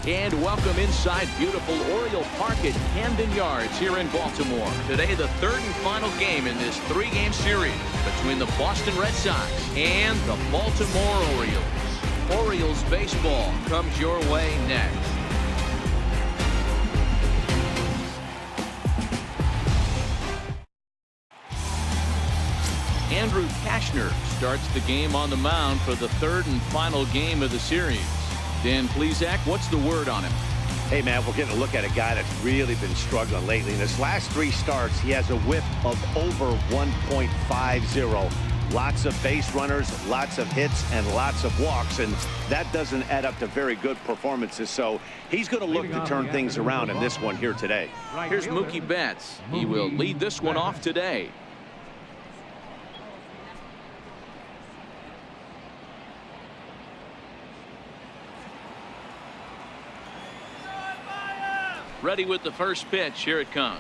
And welcome inside beautiful Oriole Park at Camden Yards here in Baltimore. Today, the third and final game in this three-game series between the Boston Red Sox and the Baltimore Orioles. Orioles baseball comes your way next. Andrew Kashner starts the game on the mound for the third and final game of the series. Dan Plesac, what's the word on him? Hey, man, we're getting a look at a guy that's really been struggling lately. In his last three starts, he has a whip of over 1.50. Lots of base runners, lots of hits, and lots of walks, and that doesn't add up to very good performances. So he's going to look to turn things around in this one here today. Here's Mookie Betts. He will lead this one off today. Ready with the first pitch. Here it comes.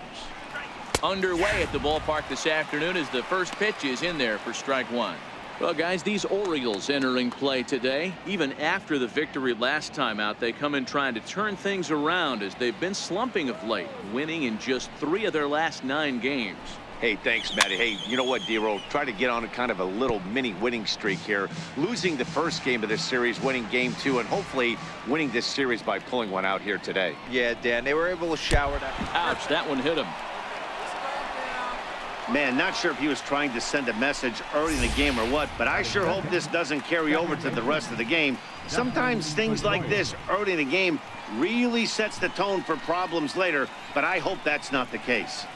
Underway at the ballpark this afternoon as the first pitch is in there for strike one. Well, guys, these Orioles entering play today. Even after the victory last time out, they come in trying to turn things around as they've been slumping of late, winning in just 3 of their last 9 games. Hey, thanks, Matty. Hey, you know what, D-Roll? Try to get on a kind of a little mini winning streak here. Losing the first game of this series, winning game 2, and hopefully winning this series by pulling one out here today. Yeah, Dan, they were able to shower that. Ouch, that one hit him. Man, not sure if he was trying to send a message early in the game or what, but I sure hope this doesn't carry over to the rest of the game. Sometimes things like this early in the game really sets the tone for problems later, but I hope that's not the case.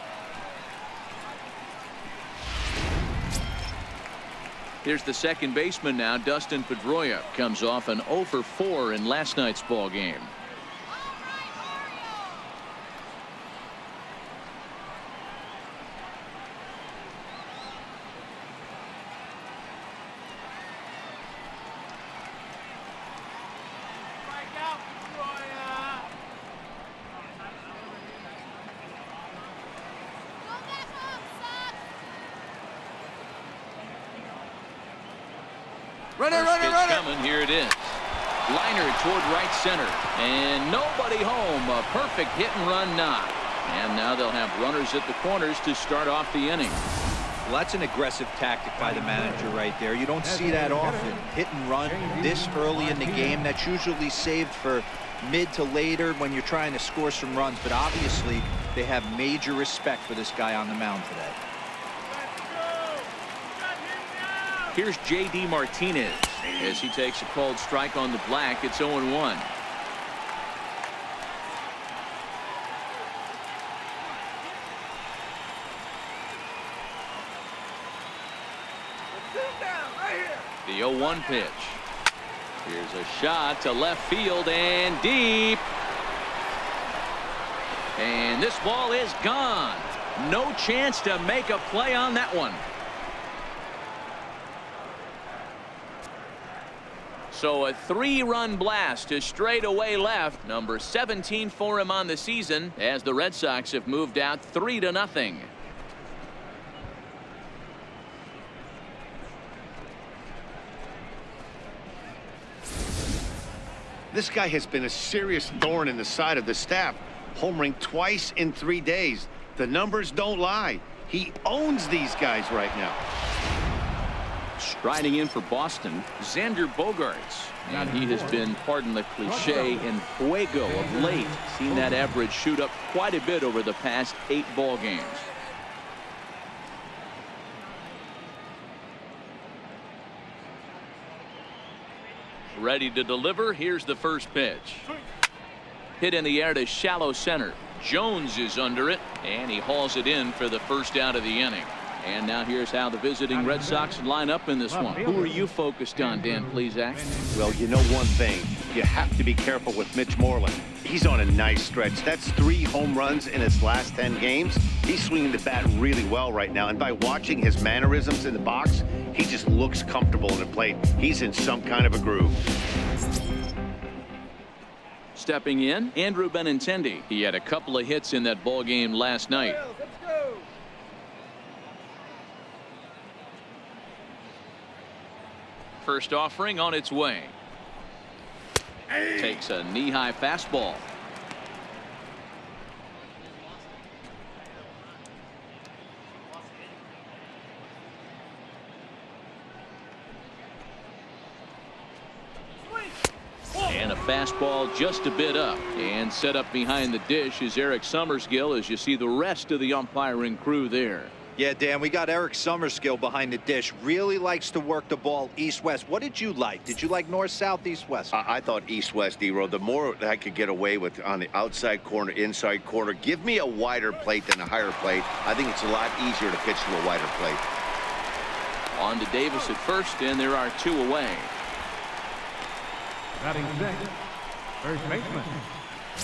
Here's the second baseman now, Dustin Pedroia. Comes off an 0 for 4 in last night's ball game. Runner. Coming. Here it is. Liner toward right center. And nobody home. A perfect hit and run knock. And now they'll have runners at the corners to start off the inning. Well, that's an aggressive tactic by the manager right there. You don't see that often. Hit and run this early in the game. That's usually saved for mid to later when you're trying to score some runs. But obviously, they have major respect for this guy on the mound today. Here's J.D. Martinez as he takes a called strike on the black. It's 0-1. The 0-1 pitch. Here's a shot to left field and deep. And this ball is gone. No chance to make a play on that one. So a 3-run blast to straightaway left. Number 17 for him on the season as the Red Sox have moved out 3-0. This guy has been a serious thorn in the side of the staff, homering twice in 3 days. The numbers don't lie. He owns these guys right now. Striding in for Boston, Xander Bogaerts. And he has been, pardon the cliche, in fuego of late. Seen that average shoot up quite a bit over the past 8 ball games. Ready to deliver. Here's the first pitch. Hit in the air to shallow center. Jones is under it, and he hauls it in for the first out of the inning. And now here's how the visiting Red Sox line up in this one. Who are you focused on, Dan Plesac? Well, you know one thing. You have to be careful with Mitch Moreland. He's on a nice stretch. That's 3 home runs in his last 10 games. He's swinging the bat really well right now. And by watching his mannerisms in the box, he just looks comfortable in the plate. He's in some kind of a groove. Stepping in, Andrew Benintendi. He had a couple of hits in that ball game last night. First offering on its way. Takes a knee-high fastball. And a fastball just a bit up. And set up behind the dish is Eric Summerskill as you see the rest of the umpiring crew there. Yeah, Dan, we got Eric Summerskill behind the dish. Really likes to work the ball east-west. What did you like? Did you like north-south, east-west? I thought east-west, D-Row. The more I could get away with on the outside corner, inside corner, give me a wider plate than a higher plate. I think it's a lot easier to pitch to a wider plate. On to Davis at first, and there are two away. Batting sixth, first baseman,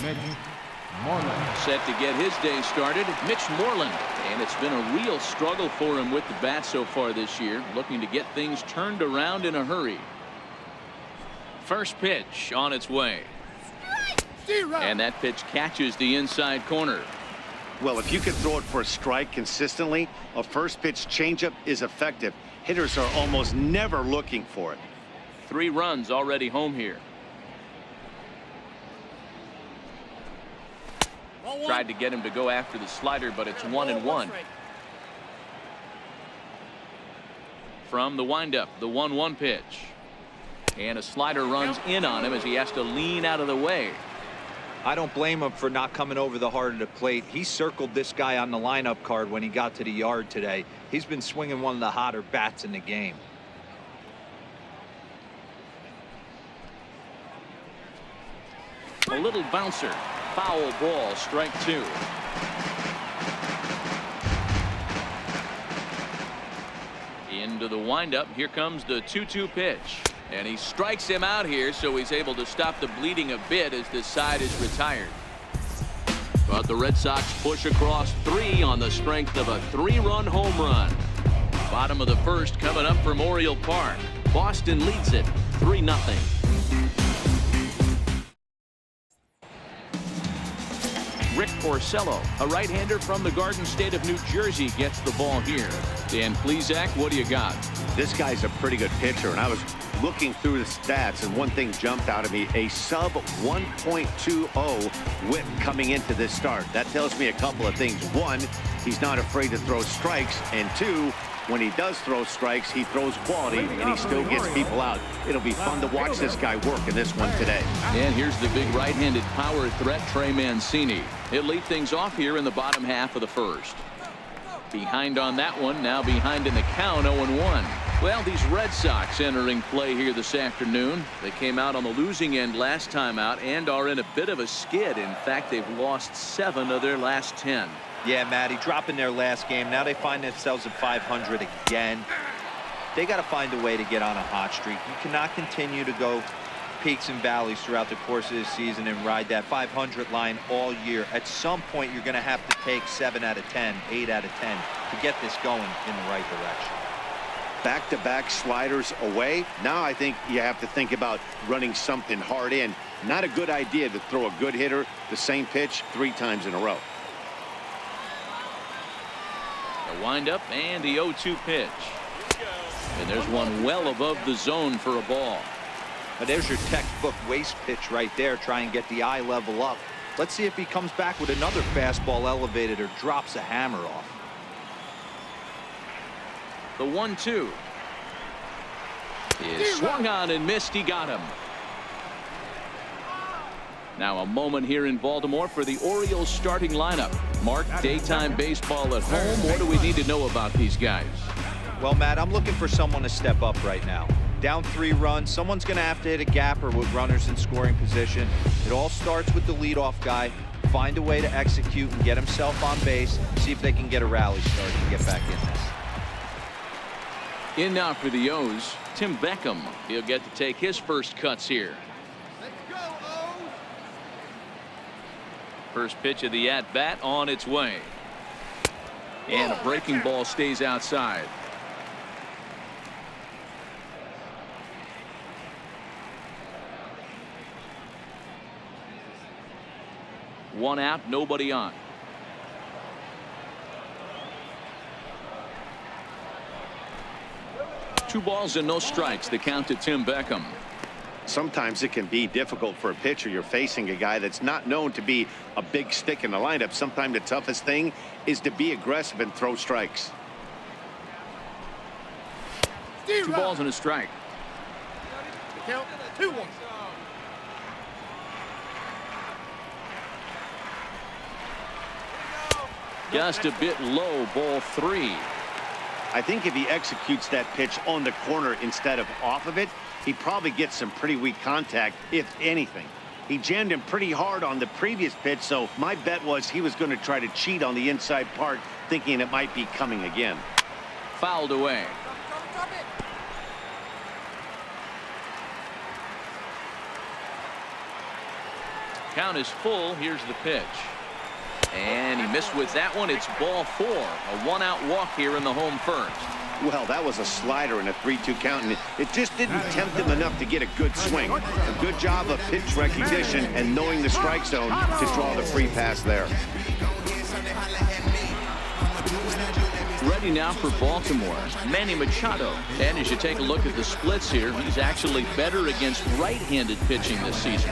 Mitch Moreland. Set to get his day started, Mitch Moreland. And it's been a real struggle for him with the bat so far this year, looking to get things turned around in a hurry. First pitch on its way. And that pitch catches the inside corner. Well, if you can throw it for a strike consistently, a first pitch changeup is effective. Hitters are almost never looking for it. 3 runs already home here. Tried to get him to go after the slider, but it's 1-1. From the windup, the 1-1 pitch. And a slider runs in on him as he has to lean out of the way. I don't blame him for not coming over the heart of the plate. He circled this guy on the lineup card when he got to the yard today. He's been swinging one of the hotter bats in the game. A little bouncer. Foul ball, strike 2. Into the windup. Here comes the 2-2 pitch. And he strikes him out here, so he's able to stop the bleeding a bit as this side is retired. But the Red Sox push across 3 on the strength of a 3-run home run. Bottom of the first coming up from Oriole Park. Boston leads it 3-0. Rick Porcello, a right-hander from the Garden State of New Jersey, gets the ball here. Dan Plesac, what do you got? This guy's a pretty good pitcher, and I was looking through the stats, and one thing jumped out at me, a sub 1.20 whip coming into this start. That tells me a couple of things. One, he's not afraid to throw strikes, and two, when he does throw strikes, he throws quality, and he still gets people out. It'll be fun to watch this guy work in this one today. And here's the big right-handed power threat, Trey Mancini. He'll lead things off here in the bottom half of the first. Behind on that one, now behind in the count, 0-1. Well, these Red Sox entering play here this afternoon. They came out on the losing end last time out and are in a bit of a skid. In fact, they've lost 7 of their last 10. Yeah, Matty, dropping their last game. Now they find themselves at 500 again. They got to find a way to get on a hot streak. You cannot continue to go peaks and valleys throughout the course of this season and ride that 500 line all year. At some point, you're going to have to take 7 out of 10, 8 out of 10 to get this going in the right direction. Back-to-back sliders away. Now I think you have to think about running something hard in. Not a good idea to throw a good hitter the same pitch 3 times in a row. The windup and the 0-2 pitch. And there's one well above the zone for a ball. Now there's your textbook waste pitch right there. Try and get the eye level up. Let's see if he comes back with another fastball elevated or drops a hammer off. The 1-2 is swung on and missed. He got him. Now a moment here in Baltimore for the Orioles starting lineup. Mark, daytime baseball at home. What do we need to know about these guys? Well, Matt, I'm looking for someone to step up right now. Down 3 runs, someone's going to have to hit a gapper with runners in scoring position. It all starts with the leadoff guy. Find a way to execute and get himself on base. See if they can get a rally started and get back in this. In now for the O's, Tim Beckham. He'll get to take his first cuts here. First pitch of the at-bat on its way. And a breaking ball stays outside. One out, nobody on. Two balls and no strikes. The count to Tim Beckham. Sometimes it can be difficult for a pitcher. You're facing a guy that's not known to be a big stick in the lineup. Sometimes the toughest thing is to be aggressive and throw strikes. 2 balls and a strike. Count 2-1. Just a bit low, ball 3. I think if he executes that pitch on the corner instead of off of it, he probably gets some pretty weak contact, if anything. He jammed him pretty hard on the previous pitch, so my bet was he was going to try to cheat on the inside part, thinking it might be coming again. Fouled away. Count is full. Here's the pitch. And he missed with that one. It's ball 4. A 1-out walk here in the home first. Well, that was a slider in a 3-2 count, and it just didn't tempt him enough to get a good swing. A good job of pitch recognition and knowing the strike zone to draw the free pass there. Ready now for Baltimore, Manny Machado. And as you take a look at the splits here, he's actually better against right-handed pitching this season.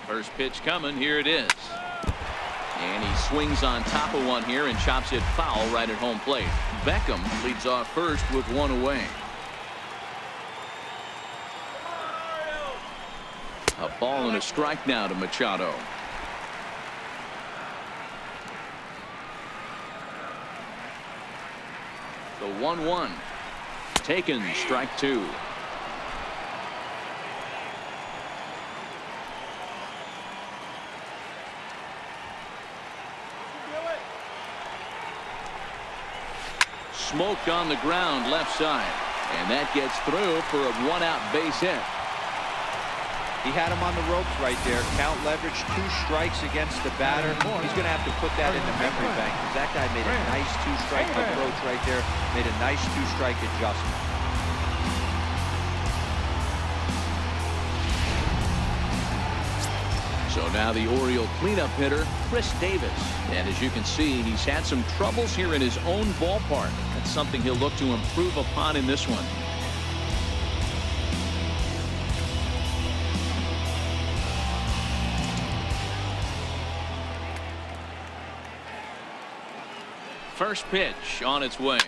First pitch coming. Here it is. And he swings on top of one here and chops it foul right at home plate. Beckham leads off first with 1 away. A ball and a strike now to Machado. The 1-1. Taken, strike 2. Smoked on the ground left side, and that gets through for a 1-out base hit. He had him on the ropes right there. Count leverage, 2 strikes against the batter. He's going to have to put that in the memory bank, because that guy made a nice 2-strike approach right there. Made a nice 2-strike adjustment. So now the Oriole cleanup hitter, Chris Davis. And as you can see, he's had some troubles here in his own ballpark. That's something he'll look to improve upon in this one. First pitch on its way.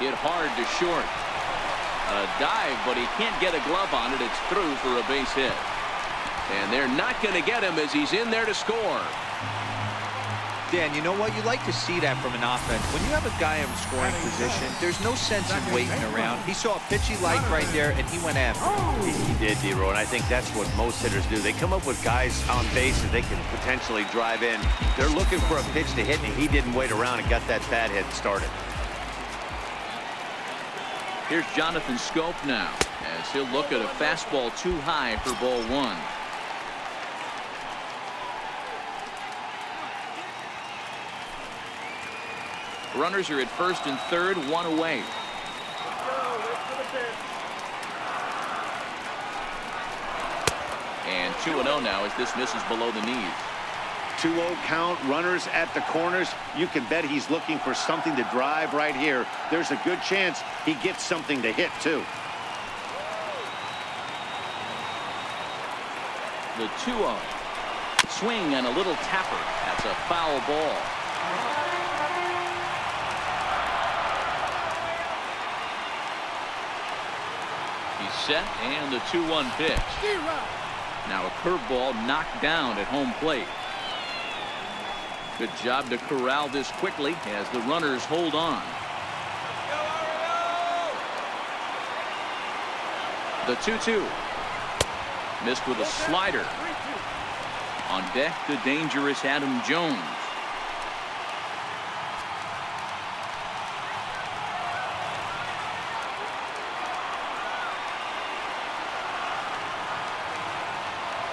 Hit hard to short. A dive, but he can't get a glove on it. It's through for a base hit. And they're not going to get him as he's in there to score. Dan, you know what? You like to see that from an offense. When you have a guy in scoring position, there's no sense in waiting around. He saw a pitch he liked right there, and he went after it. He did, D-Row, and I think that's what most hitters do. They come up with guys on base that they can potentially drive in. They're looking for a pitch to hit, and he didn't wait around and got that bat hit started. Here's Jonathan Scope now, as he'll look at a fastball too high for ball 1. Runners are at first and third, 1 away. And 2-0 now as this misses below the knees. 2-0 count, runners at the corners. You can bet he's looking for something to drive right here. There's a good chance he gets something to hit, too. The 2-0. Swing and a little tapper. That's a foul ball. Set and the 2-1 pitch. Now a curveball knocked down at home plate. Good job to corral this quickly as the runners hold on. The 2-2. Missed with a slider. On deck, the dangerous Adam Jones.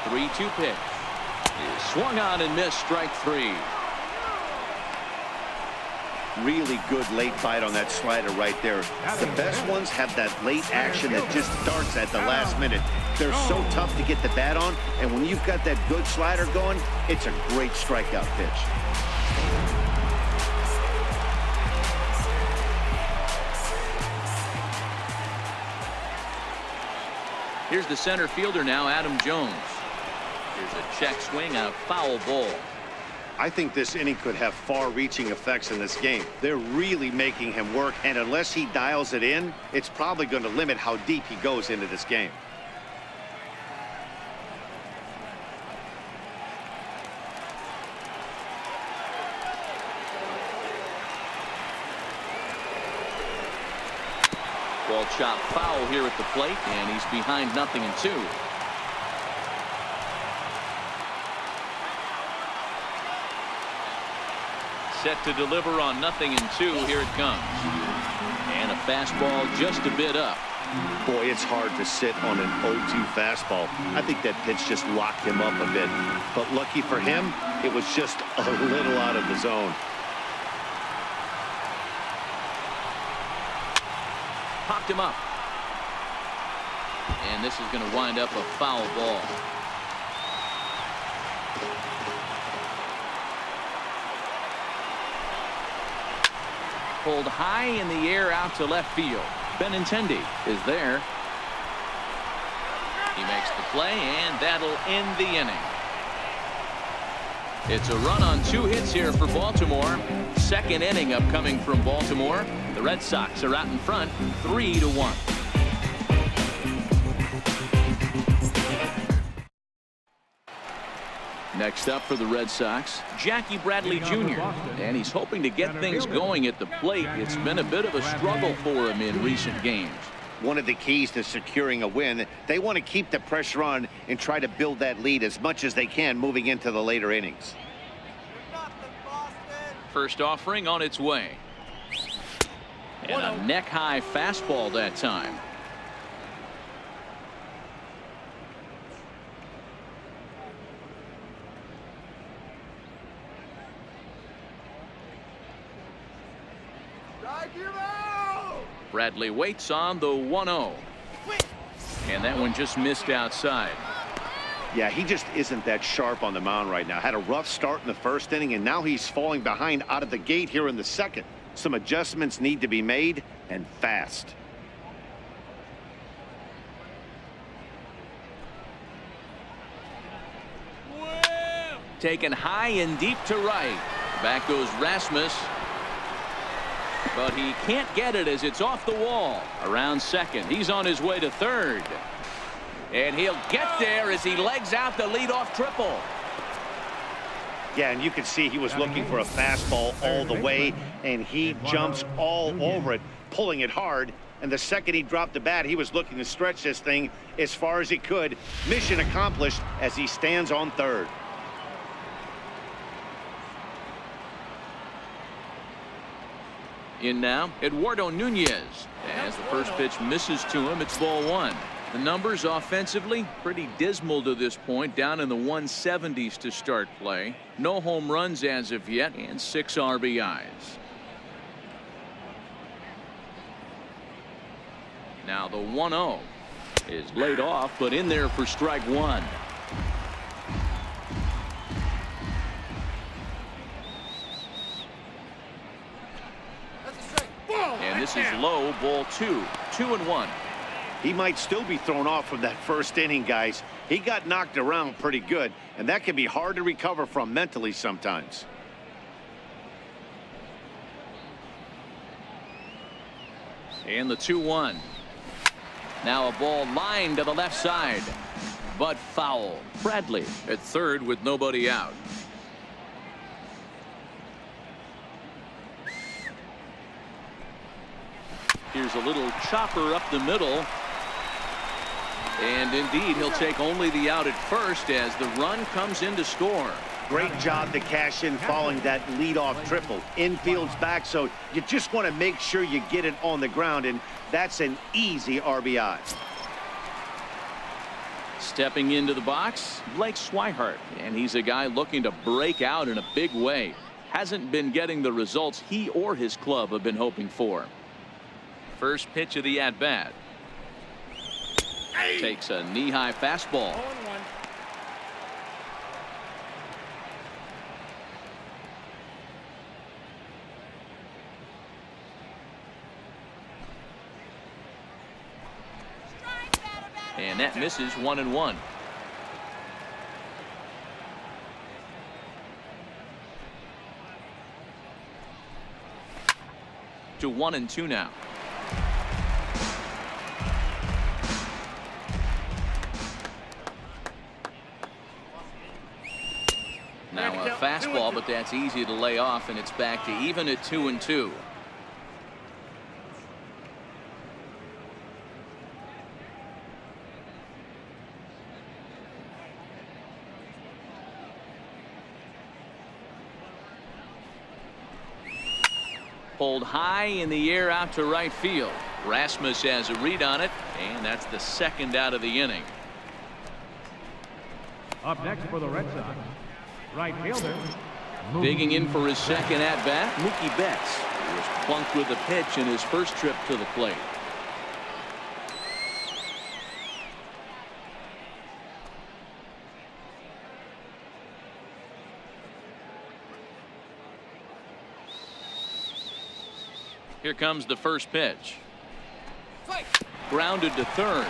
The 3-2 pitch is swung on and missed, strike 3. Really good late bite on that slider right there. The best ones have that late action that just starts at the last minute. They're so tough to get the bat on, and when you've got that good slider going, it's a great strikeout pitch. Here's the center fielder now, Adam Jones. Here's a check swing and a foul ball. I think this inning could have far-reaching effects in this game. They're really making him work, and unless he dials it in, it's probably going to limit how deep he goes into this game. Ball chopped foul here at the plate, and he's behind 0-2. Set to deliver on 0-2. Here it comes. And a fastball just a bit up. Boy, it's hard to sit on an 0-2 fastball. I think that pitch just locked him up a bit. But lucky for him, it was just a little out of the zone. Popped him up. And this is going to wind up a foul ball. Pulled high in the air out to left field. Benintendi is there. He makes the play, and that'll end the inning. It's a run on 2 hits here for Baltimore. Second inning upcoming from Baltimore. The Red Sox are out in front, 3-1. Next up for the Red Sox, Jackie Bradley Jr. And he's hoping to get things going at the plate. It's been a bit of a struggle for him in recent games. One of the keys to securing a win, they want to keep the pressure on and try to build that lead as much as they can moving into the later innings. First offering on its way. And a neck-high fastball that time. Bradley waits on the 1-0. And that one just missed outside. Yeah, he just isn't that sharp on the mound right now. Had a rough start in the first inning, and now he's falling behind out of the gate here in the second. Some adjustments need to be made, and fast. Taken high and deep to right. Back goes Rasmus. But he can't get it as it's off the wall. Around second. He's on his way to third. And he'll get there as he legs out the leadoff triple. Yeah, and you can see he was looking for a fastball all the way, and he jumps all over it, pulling it hard. And the second he dropped the bat, he was looking to stretch this thing as far as he could. Mission accomplished as he stands on third. In now, Eduardo Nunez. As the first pitch misses to him, it's ball 1. The numbers offensively pretty dismal to this point, down in the 170s to start play. No home runs as of yet, and 6 RBIs. Now the 1-0 is laid off, but in there for strike 1. And this is low, ball 2. 2-1. He might still be thrown off from that first inning, guys. He got knocked around pretty good, and that can be hard to recover from mentally sometimes. And the 2-1. Now a ball lined to the left side, but foul. Bradley at third with nobody out. Here's a little chopper up the middle. And indeed, he'll take only the out at first as the run comes in to score. Great job to cash in following that leadoff triple. Infield's back, so you just want to make sure you get it on the ground, and that's an easy RBI. Stepping into the box, Blake Swihart, and he's a guy looking to break out in a big way. hasn't been getting the results he or his club have been hoping for. First pitch of the at-bat. Takes a knee-high fastball. 0-1. And that misses 1-1. To 1-2 now. Now a fastball, but that's easy to lay off, and it's back to even at 2-2. Pulled high in the air out to right field. Rasmus has a read on it, and that's the second out of the inning. Up next for the Red Sox, right fielder. Digging in for his second at-bat, Mookie Betts was plunked with a pitch in his first trip to the plate. Here comes the first pitch. Grounded to third.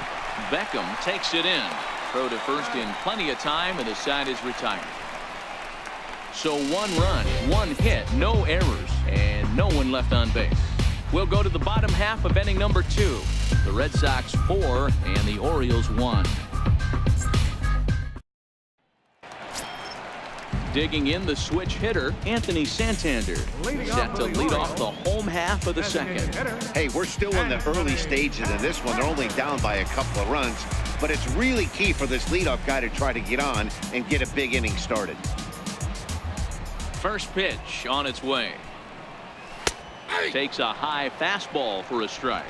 Beckham takes it in. Throw to first in plenty of time, and the side is retired. So 1 run, 1 hit, no errors, and no one left on base. We'll go to the bottom half of inning number 2. The Red Sox 4 and the Orioles 1. Digging in, the switch hitter, Anthony Santander, set to lead off the home half of the second. Hey, we're still in the early stages in this one. They're only down by a couple of runs, but it's really key for this leadoff guy to try to get on and get a big inning started. First pitch on its way. Takes a high fastball for a strike.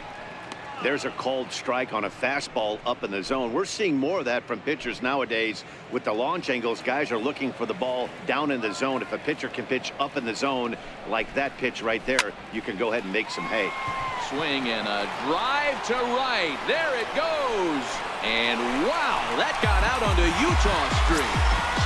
There's a called strike on a fastball up in the zone. We're seeing more of that from pitchers nowadays. With the launch angles, guys are looking for the ball down in the zone. If a pitcher can pitch up in the zone like that pitch right there, you can go ahead and make some hay. Swing and a drive to right. There it goes. And wow, that got out onto Utah Street.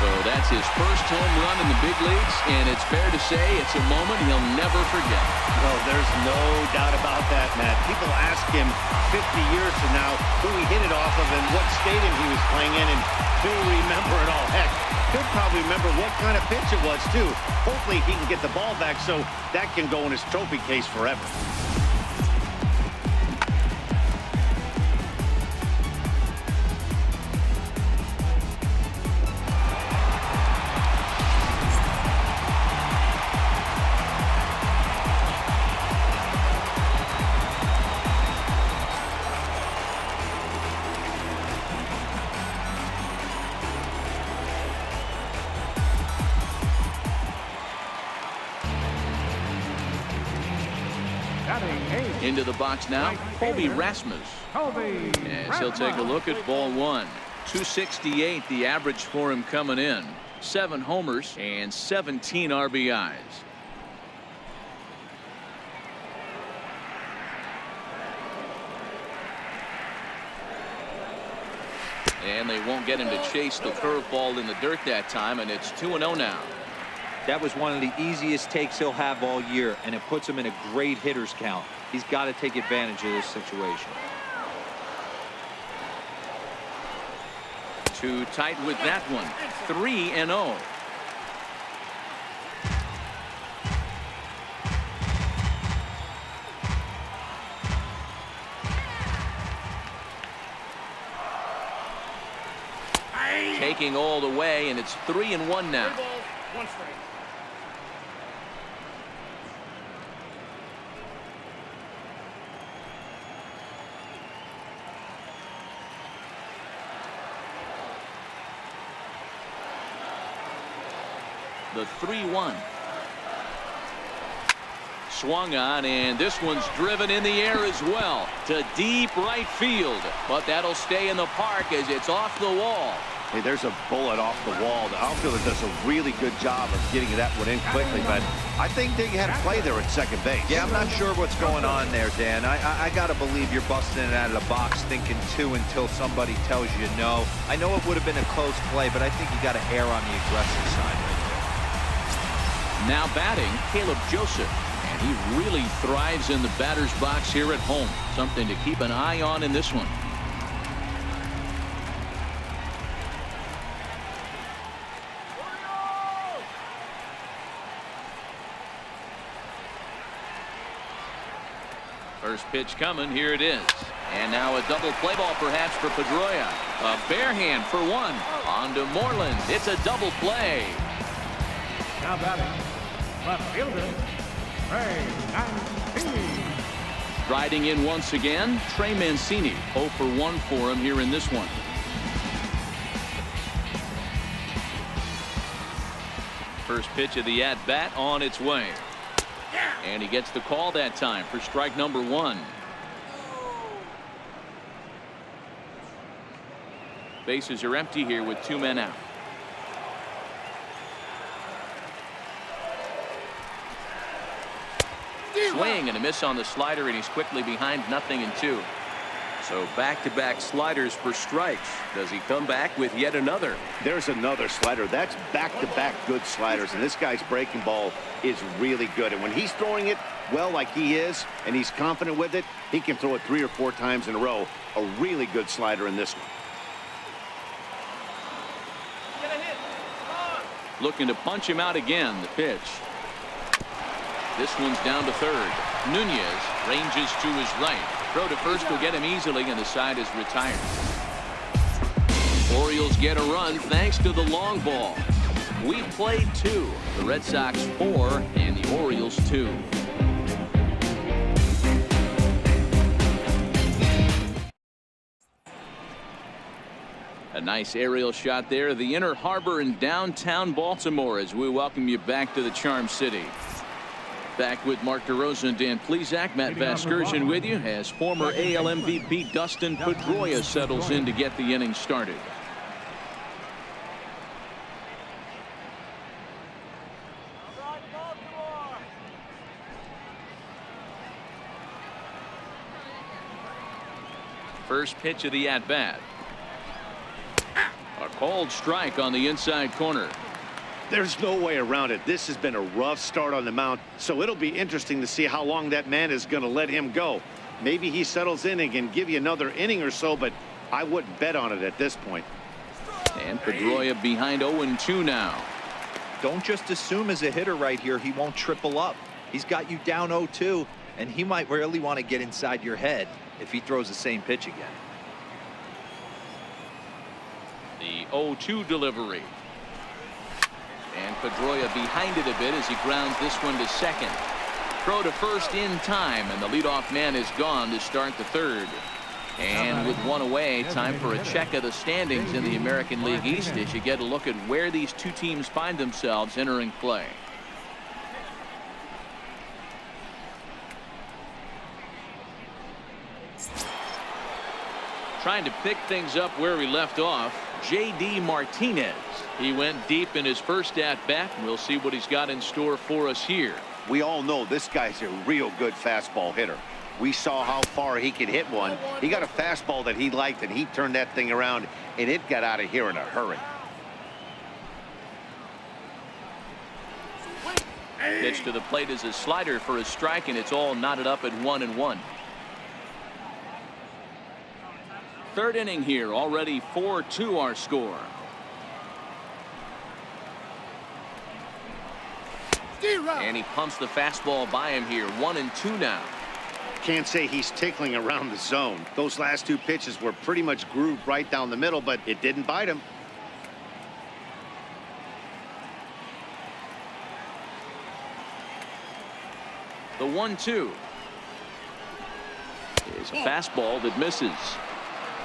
So that's his first home run in the big leagues, and it's fair to say it's a moment he'll never forget. Well, there's no doubt about that, Matt. People ask him 50 years from now who he hit it off of and what stadium he was playing in, and he'll remember it all. Heck, he'll probably remember what kind of pitch it was, too. Hopefully he can get the ball back so that can go in his trophy case forever. Into the box now, Colby Rasmus. As he'll take a look at ball 1. 268 the average for him coming in. 7 homers and 17 RBIs. And they won't get him to chase the curveball in the dirt that time, and it's 2-0 now. That was one of the easiest takes he'll have all year, and it puts him in a great hitter's count. He's got to take advantage of this situation. Too tight with that one. 3-0. Taking all the way, and it's 3-1 now. 3 balls, 1 strike. The 3-1. Swung on, and this one's driven in the air as well to deep right field. But that'll stay in the park as it's off the wall. Hey, there's a bullet off the wall. The outfielder does a really good job of getting that one in quickly, but I think they had a play there at second base. Yeah, I'm not sure what's going on there, Dan. I got to believe you're busting it out of the box thinking two until somebody tells you no. I know it would have been a close play, but I think you got to err on the aggressive side right there. Now batting, Caleb Joseph. And he really thrives in the batter's box here at home. Something to keep an eye on in this one. First pitch coming. Here it is. And now a double play ball perhaps for Pedroia. A bare hand for one. On to Moreland. It's a double play. Now batting, left fielder, Trey Mancini. Riding in once again, Trey Mancini. 0 for 1 for him here in this one. First pitch of the at-bat on its way. And he gets the call that time for strike number 1. Bases are empty here with 2 men out. Swing and a miss on the slider, and he's quickly behind 0-2. So back-to-back sliders for strikes. Does he come back with yet another? There's another slider. That's back-to-back good sliders, and this guy's breaking ball is really good. And when he's throwing it well like he is, and he's confident with it, he can throw it 3 or 4 times in a row. A really good slider in this one. Looking to punch him out again. The pitch. This one's down to third. Nunez ranges to his right. Throw to first will get him easily, and the side is retired. Orioles get a run thanks to the long ball. We played 2. The Red Sox 4 and the Orioles 2. A nice aerial shot there. The Inner Harbor in downtown Baltimore as we welcome you back to the Charm City. Back with Mark DeRosa and Dan Plesac. Matt Vasgersian with you as former AL MVP Dustin Pedroia settles in to get the inning started. First pitch of the at-bat. A called strike on the inside corner. There's no way around it. This has been a rough start on the mound, so it'll be interesting to see how long that man is going to let him go. Maybe he settles in and can give you another inning or so, but I wouldn't bet on it at this point. And Pedroia behind 0-2 now. Don't just assume as a hitter right here he won't triple up. He's got you down 0-2, and he might really want to get inside your head if he throws the same pitch again. The 0-2 delivery. And Pedroia behind it a bit as he grounds this one to second. Throw to first in time, and the leadoff man is gone to start the third. And with one away, time for a check of the standings in the American League East as you get a look at where these two teams find themselves entering play. Trying to pick things up where we left off, J.D. Martinez. He went deep in his first at-bat, and we'll see what he's got in store for us here. We all know this guy's a real good fastball hitter. We saw how far he could hit one. He got a fastball that he liked, and he turned that thing around, and it got out of here in a hurry. Pitch to the plate is a slider for a strike, and it's all knotted up at 1-1. Third inning here, already 4-2 our score. And he pumps the fastball by him here. 1-2 now. Can't say he's tickling around the zone. Those last 2 pitches were pretty much grooved right down the middle, but it didn't bite him. The 1-2 is a fastball that misses.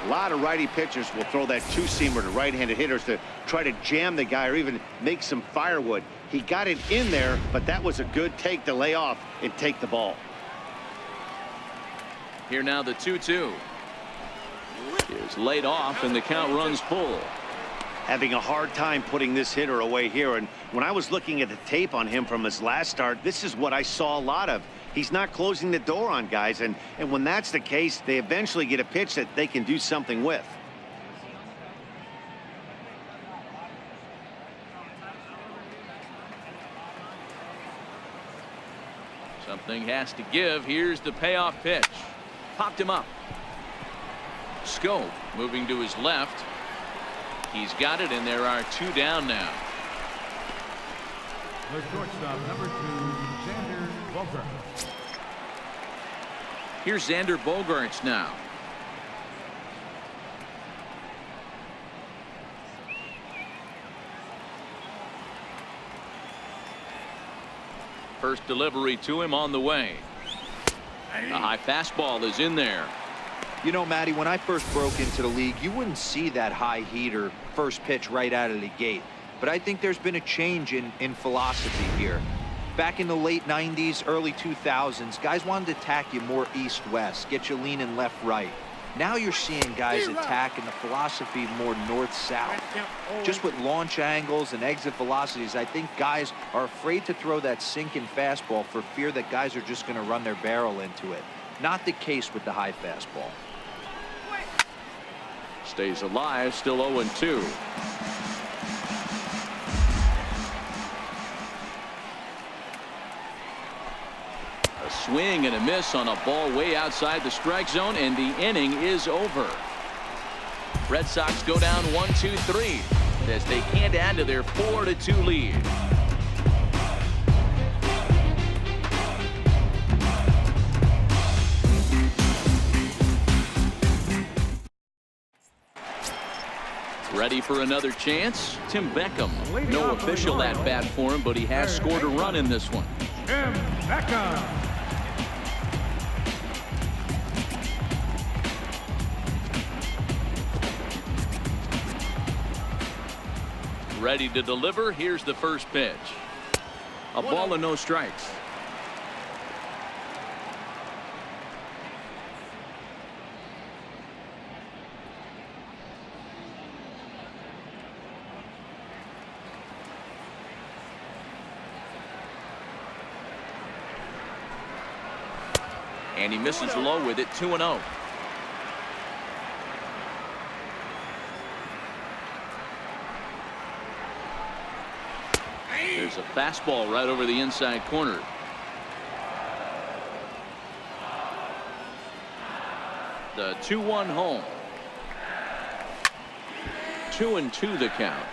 A lot of righty pitchers will throw that two-seamer to right-handed hitters to try to jam the guy or even make some firewood. He got it in there, but that was a good take to lay off and take the ball. Here now the 2-2 is laid off and the count runs full. Having a hard time putting this hitter away here, and when I was looking at the tape on him from his last start, this is what I saw a lot of. He's not closing the door on guys, and when that's the case, they eventually get a pitch that they can do something with. Something has to give. Here's the payoff pitch. Popped him up. Scope moving to his left. He's got it, and there are 2 down now. The shortstop, number 2, Xander Bogaerts. Here's Xander Bogaerts now. First delivery to him on the way. A high fastball is in there. You know, Matty, when I first broke into the league, you wouldn't see that high heater first pitch right out of the gate. But I think there's been a change in philosophy here. Back in the late 90s, early 2000s, guys wanted to attack you more east-west, get you leaning left-right. Now you're seeing guys attack in the philosophy more north-south. Just with launch angles and exit velocities, I think guys are afraid to throw that sinking fastball for fear that guys are just going to run their barrel into it. Not the case with the high fastball. Stays alive, still 0-2. A swing and a miss on a ball way outside the strike zone, and the inning is over. Red Sox go down 1-2-3 as they can't add to their 4-2 lead. Ready for another chance? Tim Beckham. No official at bat for him, but he has scored a run in this one. Tim Beckham. Ready to deliver. Here's the first pitch. A ball and no strikes. And he misses low with it. 2-0. There's a fastball right over the inside corner. The 2-1 home. 2-2 the count.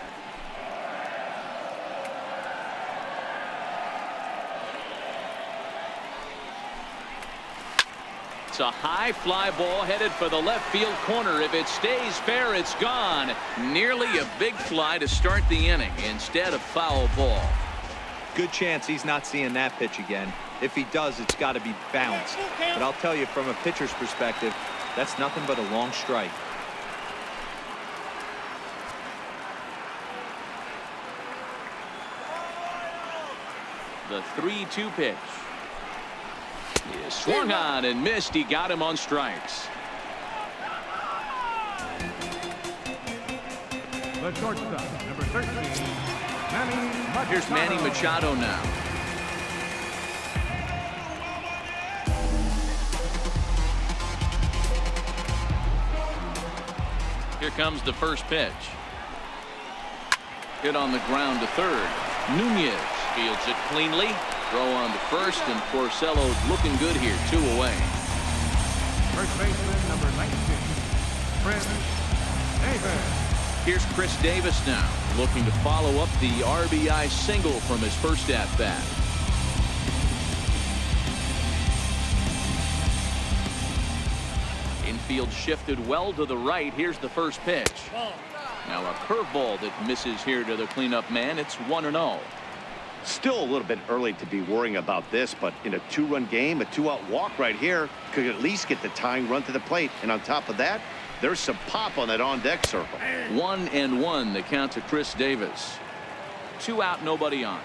It's a high fly ball headed for the left field corner. If it stays fair, it's gone. Nearly a big fly to start the inning. Instead, a foul ball. Good chance he's not seeing that pitch again. If he does, it's got to be bounced. But I'll tell you, from a pitcher's perspective, that's nothing but a long strike. The 3-2 pitch. He is swung on and missed. He got him on strikes. The shortstop, number 13, Manny Machado. Here's Manny Machado now. Here comes the first pitch. Hit on the ground to third. Nunez fields it cleanly. Throw on to first, and Porcello's looking good here. 2 away. First baseman, number 19, Chris Davis. Here's Chris Davis now, looking to follow up the RBI single from his first at-bat. Infield shifted well to the right. Here's the first pitch. Now a curveball that misses here to the cleanup man. It's 1-0. Still a little bit early to be worrying about this, but in a 2-run game, a 2-out walk right here could at least get the tying run to the plate. And on top of that, There's some pop on that on-deck circle. 1-1 the count to Chris Davis. 2 out, nobody on.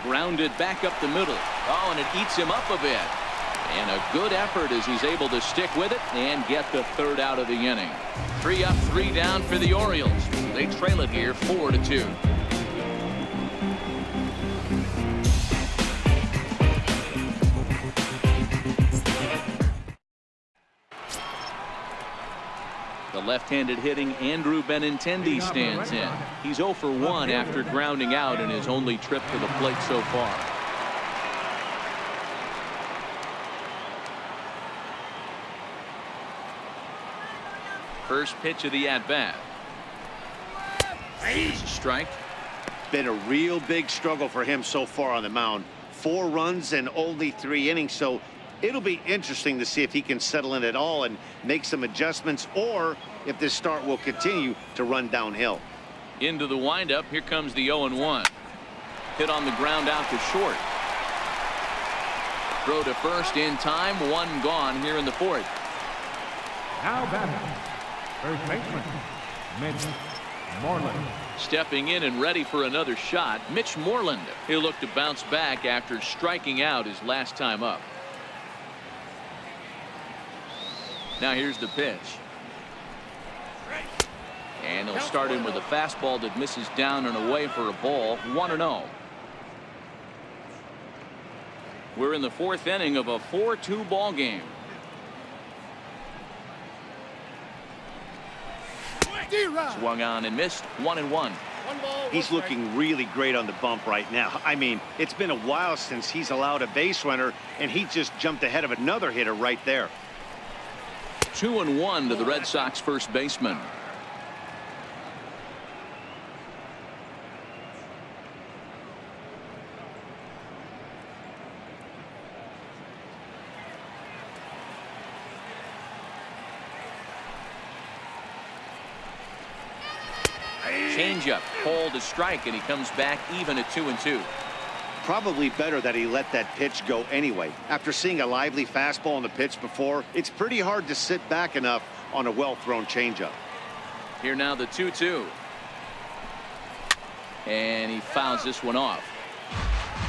Grounded back up the middle. Oh, and it eats him up a bit. And a good effort as he's able to stick with it and get the 3rd out of the inning. 3 up, 3 down for the Orioles. They trail it here 4-2. The left-handed hitting Andrew Benintendi stands in. He's 0 for 1 after grounding out in his only trip to the plate so far. First pitch of the at-bat. Strike. Been a real big struggle for him so far on the mound. 4 runs and only 3 innings, so it'll be interesting to see if he can settle in at all and make some adjustments, or if this start will continue to run downhill. Into the windup. Here comes the 0-1. Hit on the ground out to short. Throw to first in time. 1 gone here in the 4th. Now batting, first baseman, Mitch Moreland. Stepping in and ready for another shot, Mitch Moreland. He'll look to bounce back after striking out his last time up. Now here's the pitch. And he'll start in with a fastball that misses down and away for a ball. 1-0. We're in the 4th inning of a 4-2 ball game. Swung on and missed. 1-1. He's looking really great on the bump right now. I mean, it's been a while since he's allowed a base runner, and he just jumped ahead of another hitter right there. 2-1 to the Red Sox first baseman. Changeup, called a strike, and he comes back even at 2-2. Probably better that he let that pitch go anyway. After seeing a lively fastball on the pitch before, it's pretty hard to sit back enough on a well-thrown changeup. Here now the 2-2. And he fouls this one off.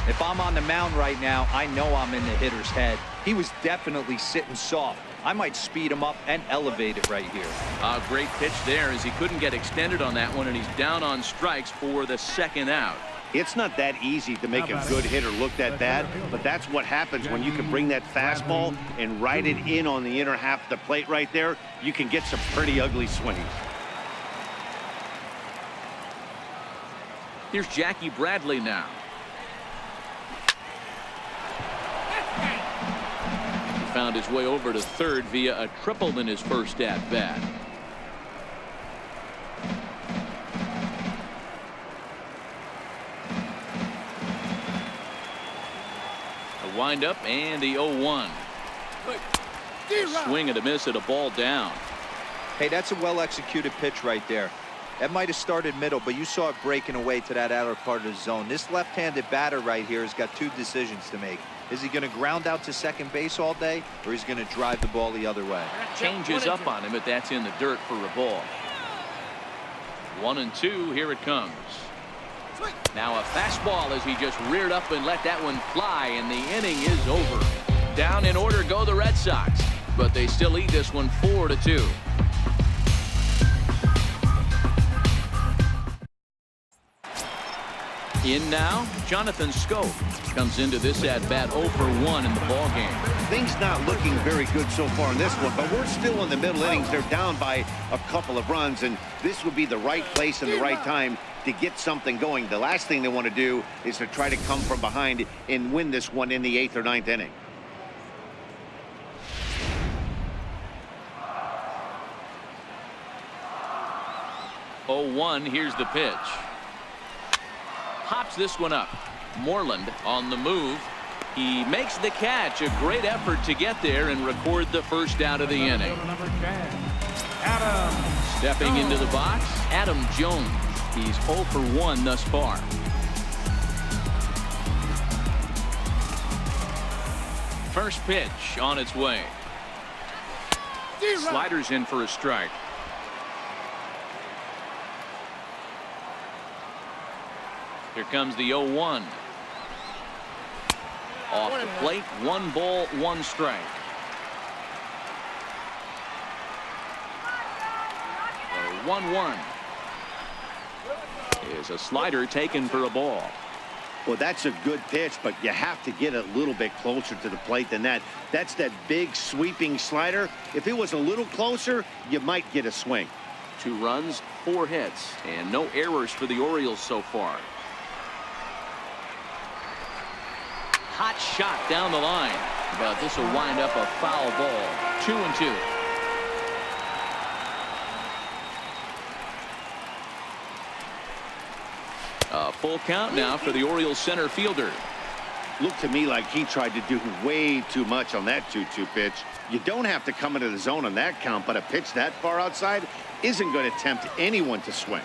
If I'm on the mound right now, I know I'm in the hitter's head. He was definitely sitting soft. I might speed him up and elevate it right here. A great pitch there as he couldn't get extended on that one, and he's down on strikes for the 2nd out. It's not that easy to make a good hitter look that bad, but that's what happens when you can bring that fastball and ride it in on the inner half of the plate right there. You can get some pretty ugly swings. Here's Jackie Bradley now. Found his way over to 3rd via a triple in his first at bat. A windup and the 0-1. Swing and a miss at a ball down. Hey, that's a well-executed pitch right there. That might have started middle, but you saw it breaking away to that outer part of the zone. This left-handed batter right here has got 2 decisions to make. Is he going to ground out to second base all day, or is he going to drive the ball the other way? Changes up on him, but that's in the dirt for a ball. 1-2. Here it comes. Now a fastball as he just reared up and let that one fly, and the inning is over. Down in order go the Red Sox, but they still lead this one 4-2. In now, Jonathan Scope comes into this at-bat 0 for 1 in the ballgame. Things not looking very good so far in this one, but we're still in the middle innings. They're down by a couple of runs, and this would be the right place and the right time to get something going. The last thing they want to do is to try to come from behind and win this one in the 8th or 9th inning. Here's the pitch. Hops this one up. Moreland on the move. He makes the catch. A great effort to get there and record the first out of the inning. Stepping into the box, Adam Jones. He's 0 for 1 thus far. First pitch on its way. Sliders in for a strike. Here comes the 0-1. Off the plate, 1 ball, 1 strike. The 1-1 is a slider taken for a ball. Well, that's a good pitch, but you have to get a little bit closer to the plate than that. That's that big sweeping slider. If it was a little closer, you might get a swing. 2 runs, 4 hits, and no errors for the Orioles so far. Hot shot down the line, but this will wind up a foul ball. 2-2. A full count now for the Orioles center fielder. Looked to me like he tried to do way too much on that 2-2 pitch. You don't have to come into the zone on that count, but a pitch that far outside isn't going to tempt anyone to swing.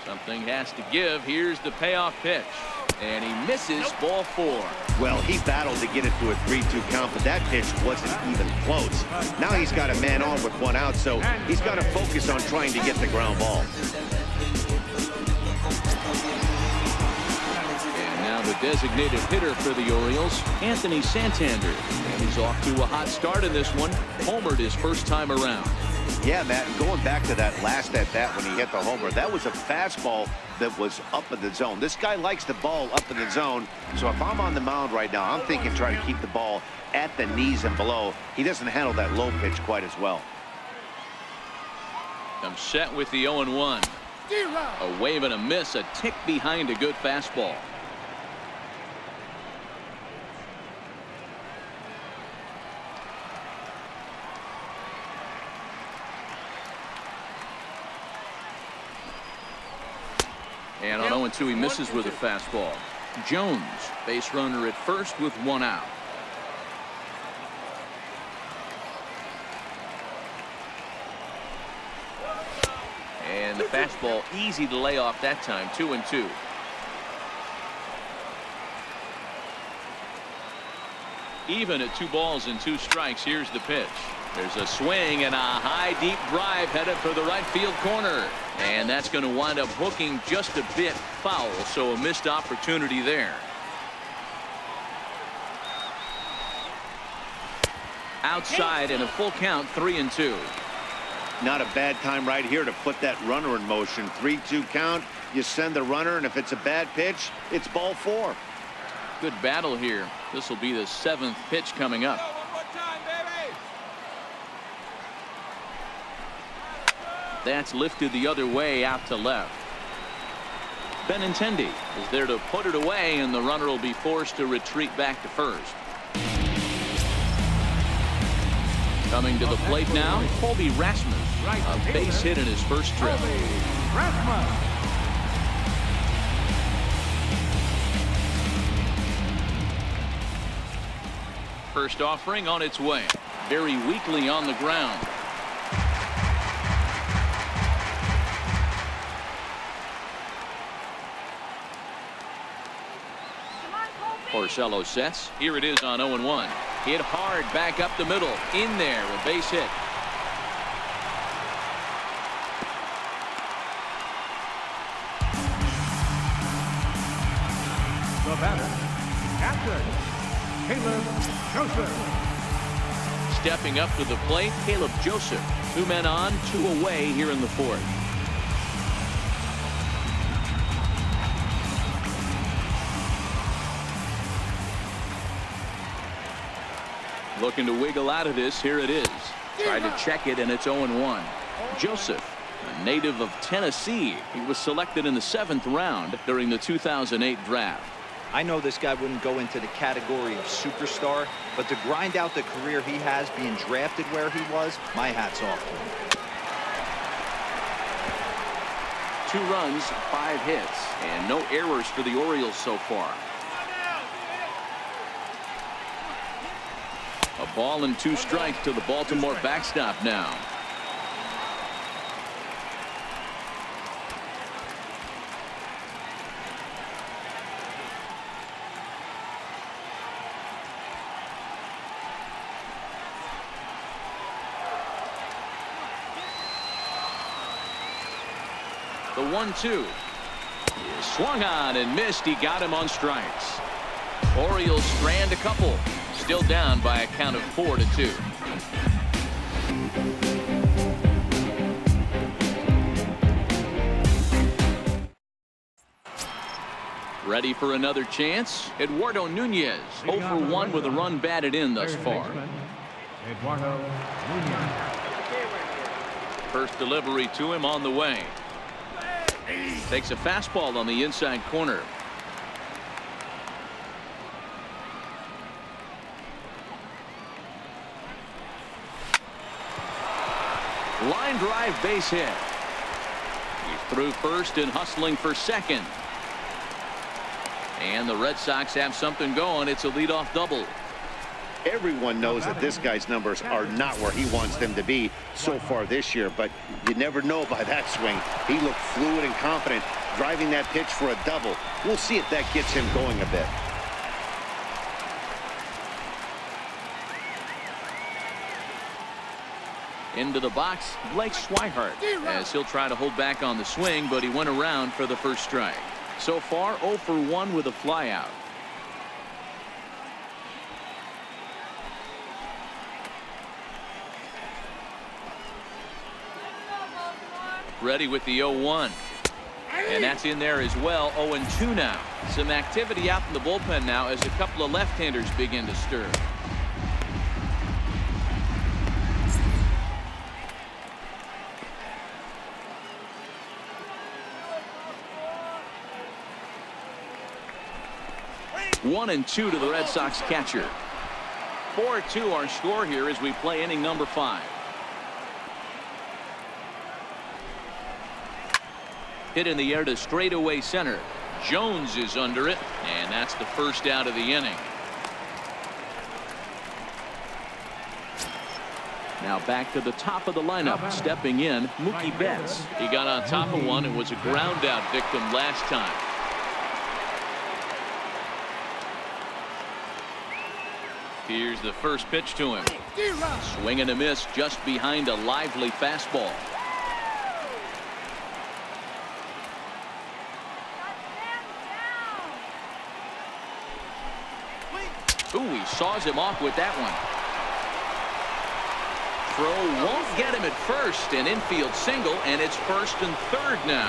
Something has to give. Here's the payoff pitch, and he misses. Ball 4. Well, he battled to get it to a 3-2 count, but that pitch wasn't even close. Now he's got a man on with 1 out, so he's got to focus on trying to get the ground ball. Now the designated hitter for the Orioles, Anthony Santander. And he's off to a hot start in this one. Homered his first time around. Yeah, Matt, and going back to that last at-bat when he hit the homer, that was a fastball that was up in the zone. This guy likes the ball up in the zone, so if I'm on the mound right now, I'm thinking try to keep the ball at the knees and below. He doesn't handle that low pitch quite as well. I'm set with the 0-1. A wave and a miss, a tick behind a good fastball. And on 0-2, he misses with a fastball. Jones, base runner at first with 1 out. And the fastball easy to lay off that time. 2-2. Even at 2 balls and 2 strikes. Here's the pitch. There's a swing and a high deep drive headed for the right field corner, and that's going to wind up hooking just a bit foul, so a missed opportunity there. Outside and a full count. 3-2. Not a bad time right here to put that runner in motion. 3-2 count. You send the runner, and if it's a bad pitch, it's ball 4. Good battle here. This will be the 7th pitch coming up. That's lifted the other way out to left. Benintendi is there to put it away, and the runner will be forced to retreat back to first. Coming to the plate now, Colby Rasmus. A base hit in his first trip. First offering on its way. Very weakly on the ground. Porcello sets. Here it is on 0-1. Hit hard back up the middle. In there, a base hit. The batter, Captain Caleb Joseph. Stepping up to the plate, Caleb Joseph. 2 men on, 2 away here in the 4th. Looking to wiggle out of this. Here it is. Tried to check it, and it's 0-1. Joseph, a native of Tennessee. He was selected in the 7th round during the 2008 draft. I know this guy wouldn't go into the category of superstar, but to grind out the career he has being drafted where he was, my hat's off to him. 2 runs, 5 hits, and no errors for the Orioles so far. A ball and 2 strikes to the Baltimore backstop now. The 1-2. Swung on and missed. He got him on strikes. Orioles strand a couple. Still down by a count of 4-2. Ready for another chance. Eduardo Nunez 0 for 1 with a run batted in thus far. Eduardo Nunez. First delivery to him on the way. Takes a fastball on the inside corner. Line drive, base hit. He's through first and hustling for second. And the Red Sox have something going. It's a leadoff double. Everyone knows that this guy's numbers are not where he wants them to be so far this year, but you never know by that swing. He looked fluid and confident driving that pitch for a double. We'll see if that gets him going a bit. Into the box, Blake Swihart, as he'll try to hold back on the swing, but he went around for the first strike. So far 0 for 1 with a flyout. Ready with the 0-1. And that's in there as well. 0-2 now. Some activity out in the bullpen now as a couple of left-handers begin to stir. One and 2 to the Red Sox catcher. 4-2 our score here as we play inning number 5. Hit in the air to straightaway center. Jones is under it, and that's the first out of the inning. Now back to the top of the lineup. Stepping in, Mookie Betts. He got on top of one and was a ground out victim last time. Here's the first pitch to him. Swing and a miss just behind a lively fastball. Ooh, he saws him off with that one. Throw won't get him at first. An infield single, and it's first and third now.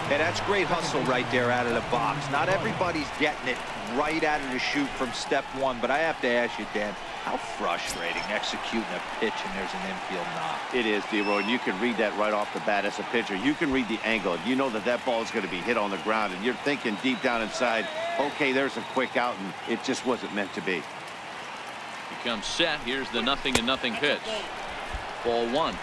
Hey, that's great hustle right there out of the box. Not everybody's getting it right out of the chute from step one, but I have to ask you, Dan, how frustrating executing a pitch and there's an infield knock. It is, D-Roy, and you can read that right off the bat as a pitcher. You can read the angle. You know that that ball is going to be hit on the ground, and you're thinking deep down inside, okay, there's a quick out, and it just wasn't meant to be. Becomes set. Here's the 0-0 pitch. Ball 1.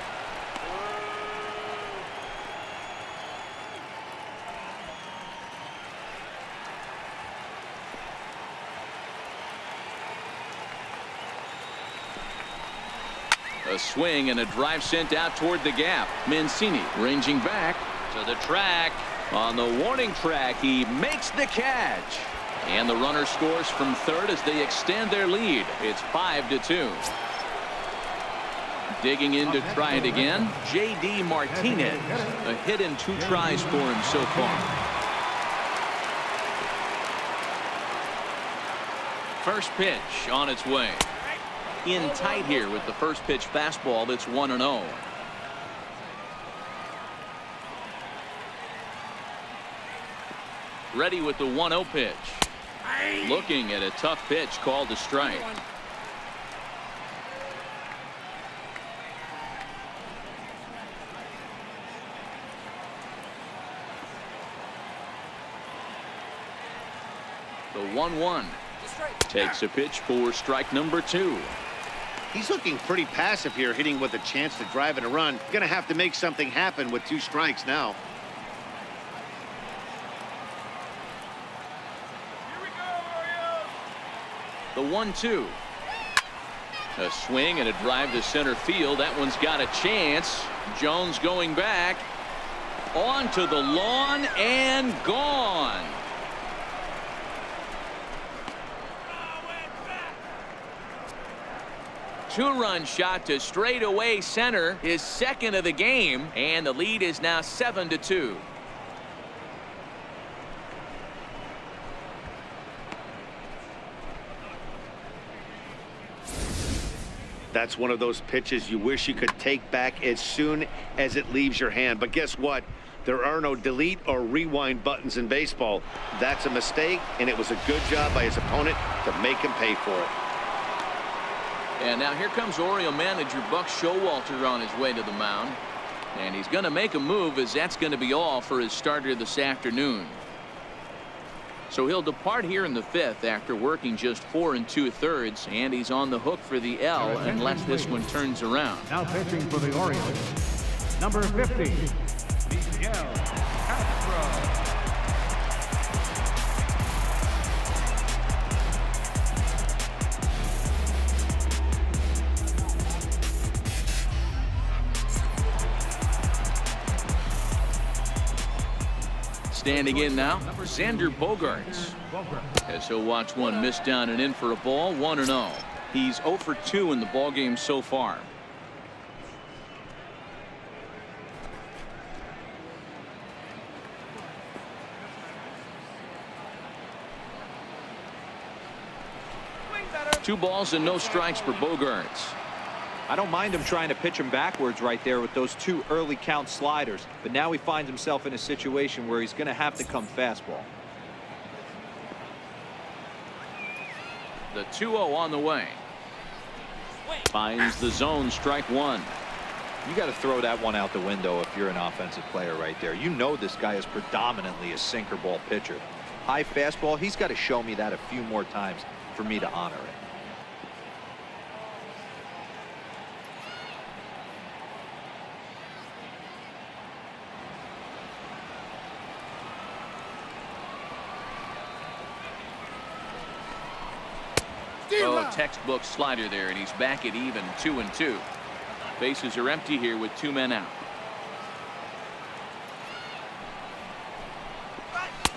A swing and a drive sent out toward the gap. Mancini ranging back to the track. On the warning track, he makes the catch. And the runner scores from third as they extend their lead. It's 5-2. Digging in to try it again, J.D. Martinez. A hit and 2 tries for him so far. First pitch on its way. In tight here with the first pitch fastball that's 1-0. Ready with the 1-0 pitch. Looking at a tough pitch called a strike. The 1-1 takes a pitch for strike number 2. He's looking pretty passive here, hitting with a chance to drive in a run. Gonna have to make something happen with 2 strikes now. The 1-2. A swing and a drive to center field. That one's got a chance. Jones going back onto the lawn and gone. two-run shot to straightaway center, his second of the game, and the lead is now 7-2. That's one of those pitches you wish you could take back as soon as it leaves your hand. But guess what? There are no delete or rewind buttons in baseball. That's a mistake, and it was a good job by his opponent to make him pay for it. And now here comes Oriole manager Buck Showalter on his way to the mound. And he's going to make a move, as that's going to be all for his starter this afternoon. So he'll depart here in the fifth after working just 4 2/3, and he's on the hook for the L unless this one turns around. Now pitching for the Orioles, number 50, BAL. Standing in now, Xander Bogaerts. As he'll watch one miss down and in for a ball, 1-0. He's 0 for 2 in the ballgame so far. Two balls and no strikes for Bogaerts. I don't mind him trying to pitch him backwards right there with those 2 early count sliders, but now he finds himself in a situation where he's going to have to come fastball. The 2-0 on the way. Finds the zone, strike one. You got to throw that one out the window if you're an offensive player right there. You know this guy is predominantly a sinker ball pitcher. High fastball, he's got to show me that a few more times for me to honor it. Oh, textbook slider there, and he's back at even 2-2. Bases are empty here with 2 men out.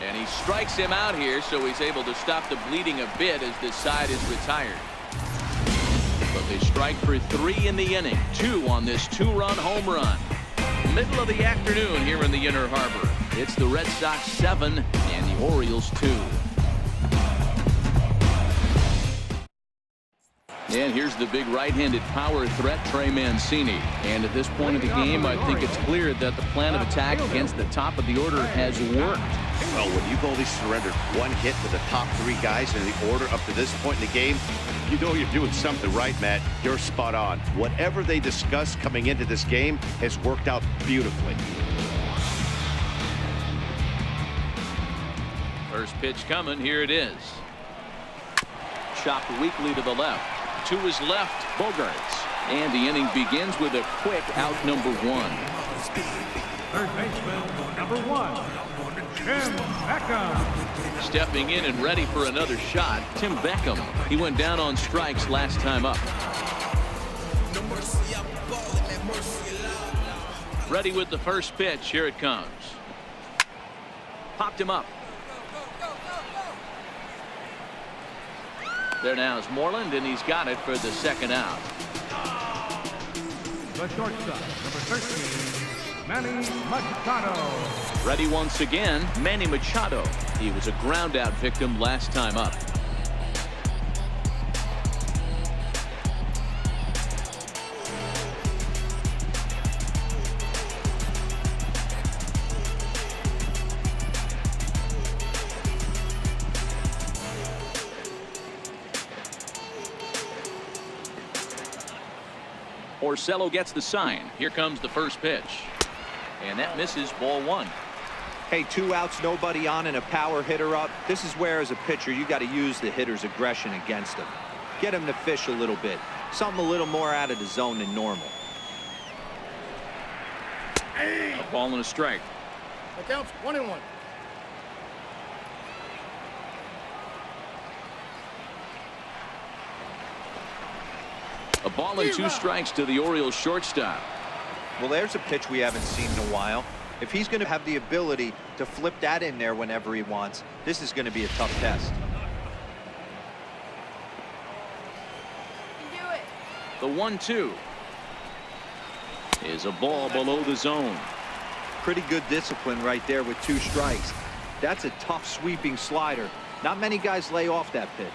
And he strikes him out here, so he's able to stop the bleeding a bit as this side is retired. But they strike for 3 in the inning. 2 on this 2-run home run. Middle of the afternoon here in the Inner Harbor. It's the Red Sox 7 and the Orioles 2. And here's the big right-handed power threat, Trey Mancini. And at this point of the game, I think it's clear that the plan of attack against the top of the order has worked. Well, when you've only surrendered 1 hit to the top 3 guys in the order up to this point in the game, you know you're doing something right, Matt. You're spot on. Whatever they discussed coming into this game has worked out beautifully. First pitch coming. Here it is. Chopped weakly to the left. To his left, Bogaerts. And the inning begins with a quick out number 1. Third baseman, number 1, Tim Beckham. Stepping in and ready for another shot, Tim Beckham. He went down on strikes last time up. Ready with the first pitch. Here it comes. Popped him up. There now is Moreland, and he's got it for the second out. The shortstop, number 13, Manny Machado. Ready once again, Manny Machado. He was a ground out victim last time up. Porcello gets the sign. Here comes the first pitch. And that misses, ball 1. Hey, 2 outs, nobody on, and a power hitter up. This is where, as a pitcher, you got to use the hitter's aggression against him. Get him to fish a little bit. Something a little more out of the zone than normal. A ball and a strike. That counts 1-1. A ball and 2 strikes to the Orioles shortstop. Well, there's a pitch we haven't seen in a while. If he's going to have the ability to flip that in there whenever he wants, this is going to be a tough test. The 1-2 is a ball below the zone. Pretty good discipline right there with 2 strikes. That's a tough sweeping slider. Not many guys lay off that pitch.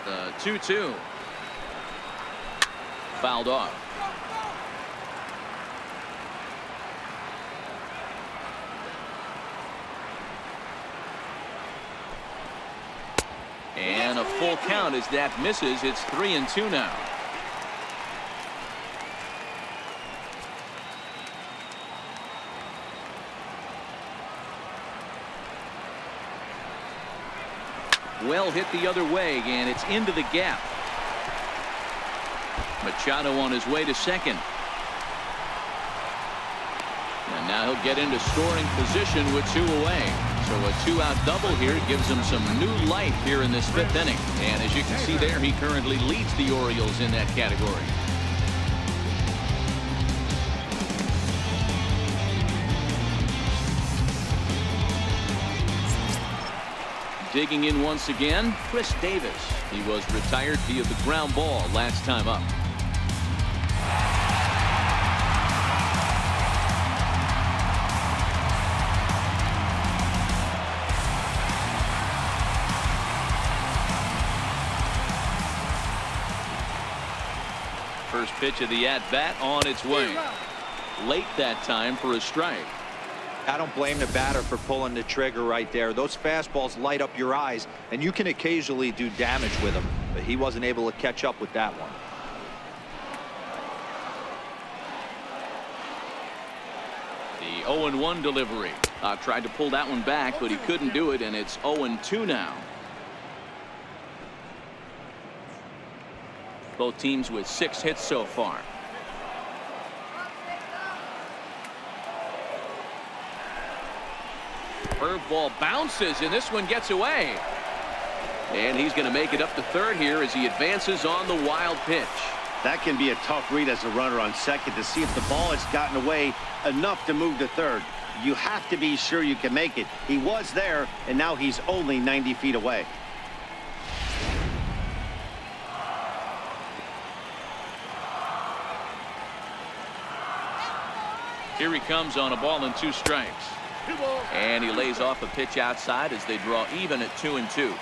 The 2-2 fouled off. And a full count as that misses. It's 3-2 now. Well hit the other way, and it's into the gap. Machado on his way to second. And now he'll get into scoring position with 2 away. So a 2-out double here gives him some new life here in this 5th inning. And as you can see there, he currently leads the Orioles in that category. Digging in once again, Chris Davis. He was retired via the ground ball last time up. First pitch of the at-bat on its way. Late that time for a strike. I don't blame the batter for pulling the trigger right there. Those fastballs light up your eyes, and you can occasionally do damage with them, but he wasn't able to catch up with that one. The 0-1 delivery. Tried to pull that one back, but he couldn't do it, and it's 0-2 now. Both teams with 6 hits so far. Curveball bounces, and this one gets away. And he's going to make it up to third here as he advances on the wild pitch. That can be a tough read as a runner on second to see if the ball has gotten away enough to move to third. You have to be sure you can make it. He was there, and now he's only 90 feet away. Here he comes on a ball and 2 strikes. And he lays off a pitch outside as they draw even at 2-2.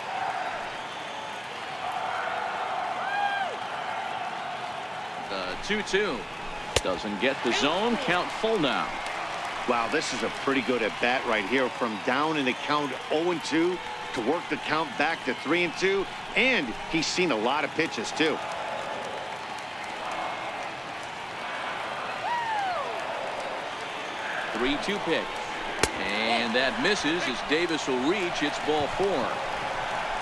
The 2-2 doesn't get the zone. Count full now. Wow, this is a pretty good at bat right here. From down in the count 0-2 to work the count back to 3-2. And he's seen a lot of pitches too. The 3-2 pitch. And that misses as Davis will reach. It's ball 4.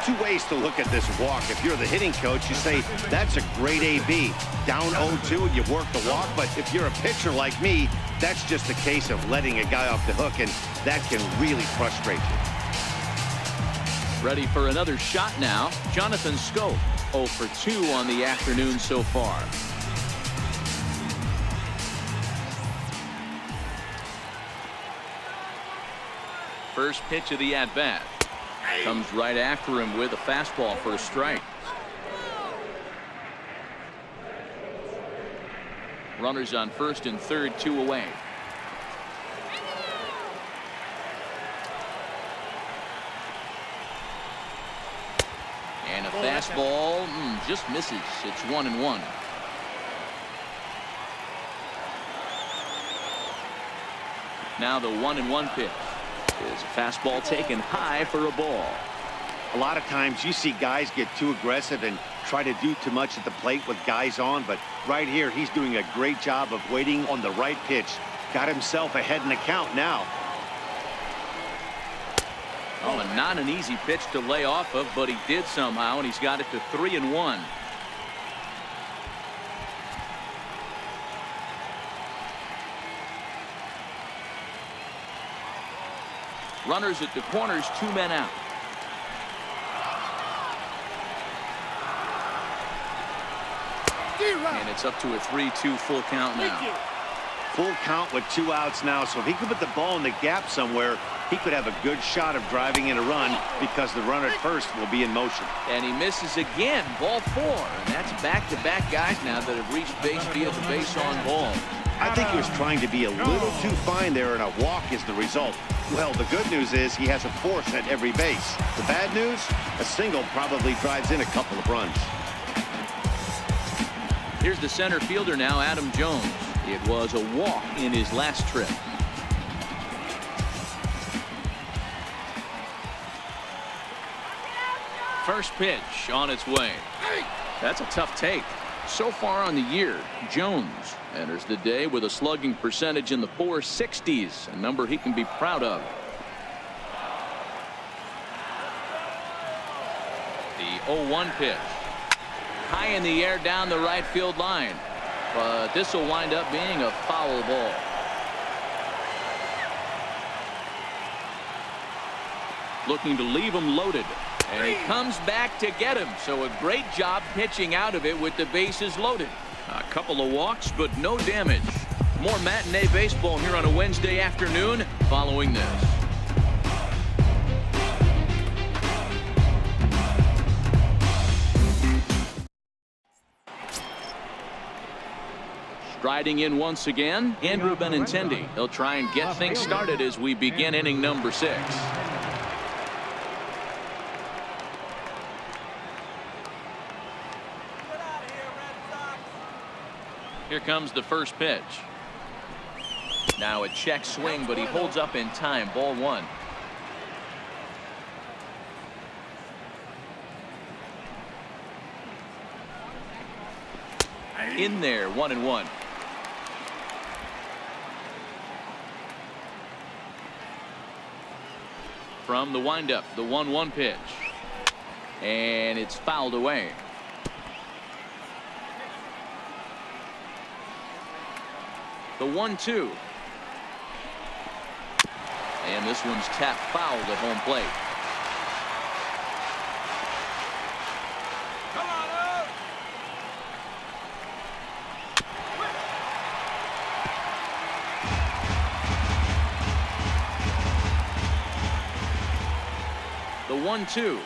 2 ways to look at this walk. If you're the hitting coach, you say that's a great AB. Down 0-2 and you work the walk. But if you're a pitcher like me, that's just a case of letting a guy off the hook, and that can really frustrate you. Ready for another shot now. Jonathan Scope 0 for 2 on the afternoon so far. First pitch of the at-bat comes right after him with a fastball for a strike. Runners on first and third, 2 away. And a fastball just misses. It's 1-1. Now the 1-1 pitch is a fastball taken high for a ball. A lot of times you see guys get too aggressive and try to do too much at the plate with guys on, but right here he's doing a great job of waiting on the right pitch. Got himself ahead in the count now. Oh, and not an easy pitch to lay off of, but he did somehow, and he's got it to 3-1. Runners at the corners, 2 men out. And it's up to a 3-2 full count now. Full count with 2 outs now, so if he could put the ball in the gap somewhere, he could have a good shot of driving in a run because the runner at first will be in motion. And he misses again. Ball 4. And that's back-to-back guys now that have reached base via the base on ball. I think he was trying to be a little too fine there, and a walk is the result. Well, the good news is he has a force at every base. The bad news, a single probably drives in a couple of runs. Here's the center fielder now, Adam Jones. It was a walk in his last trip. First pitch on its way. That's a tough take. So far on the year, Jones enters the day with a slugging percentage in the 460s, a number he can be proud of. The 0-1 pitch. High in the air down the right field line. But this will wind up being a foul ball. Looking to leave him loaded. And he comes back to get him. So a great job pitching out of it with the bases loaded. A couple of walks, but no damage. More matinee baseball here on a Wednesday afternoon following this. Striding in once again, Andrew Benintendi. He'll try and get things started as we begin inning number 6. Here comes the first pitch. Now a check swing, but he holds up in time. Ball 1. In there, 1-1. From the windup, the 1-1 pitch. And it's fouled away. The 1-2. And this one's tapped foul at home plate. The 1-2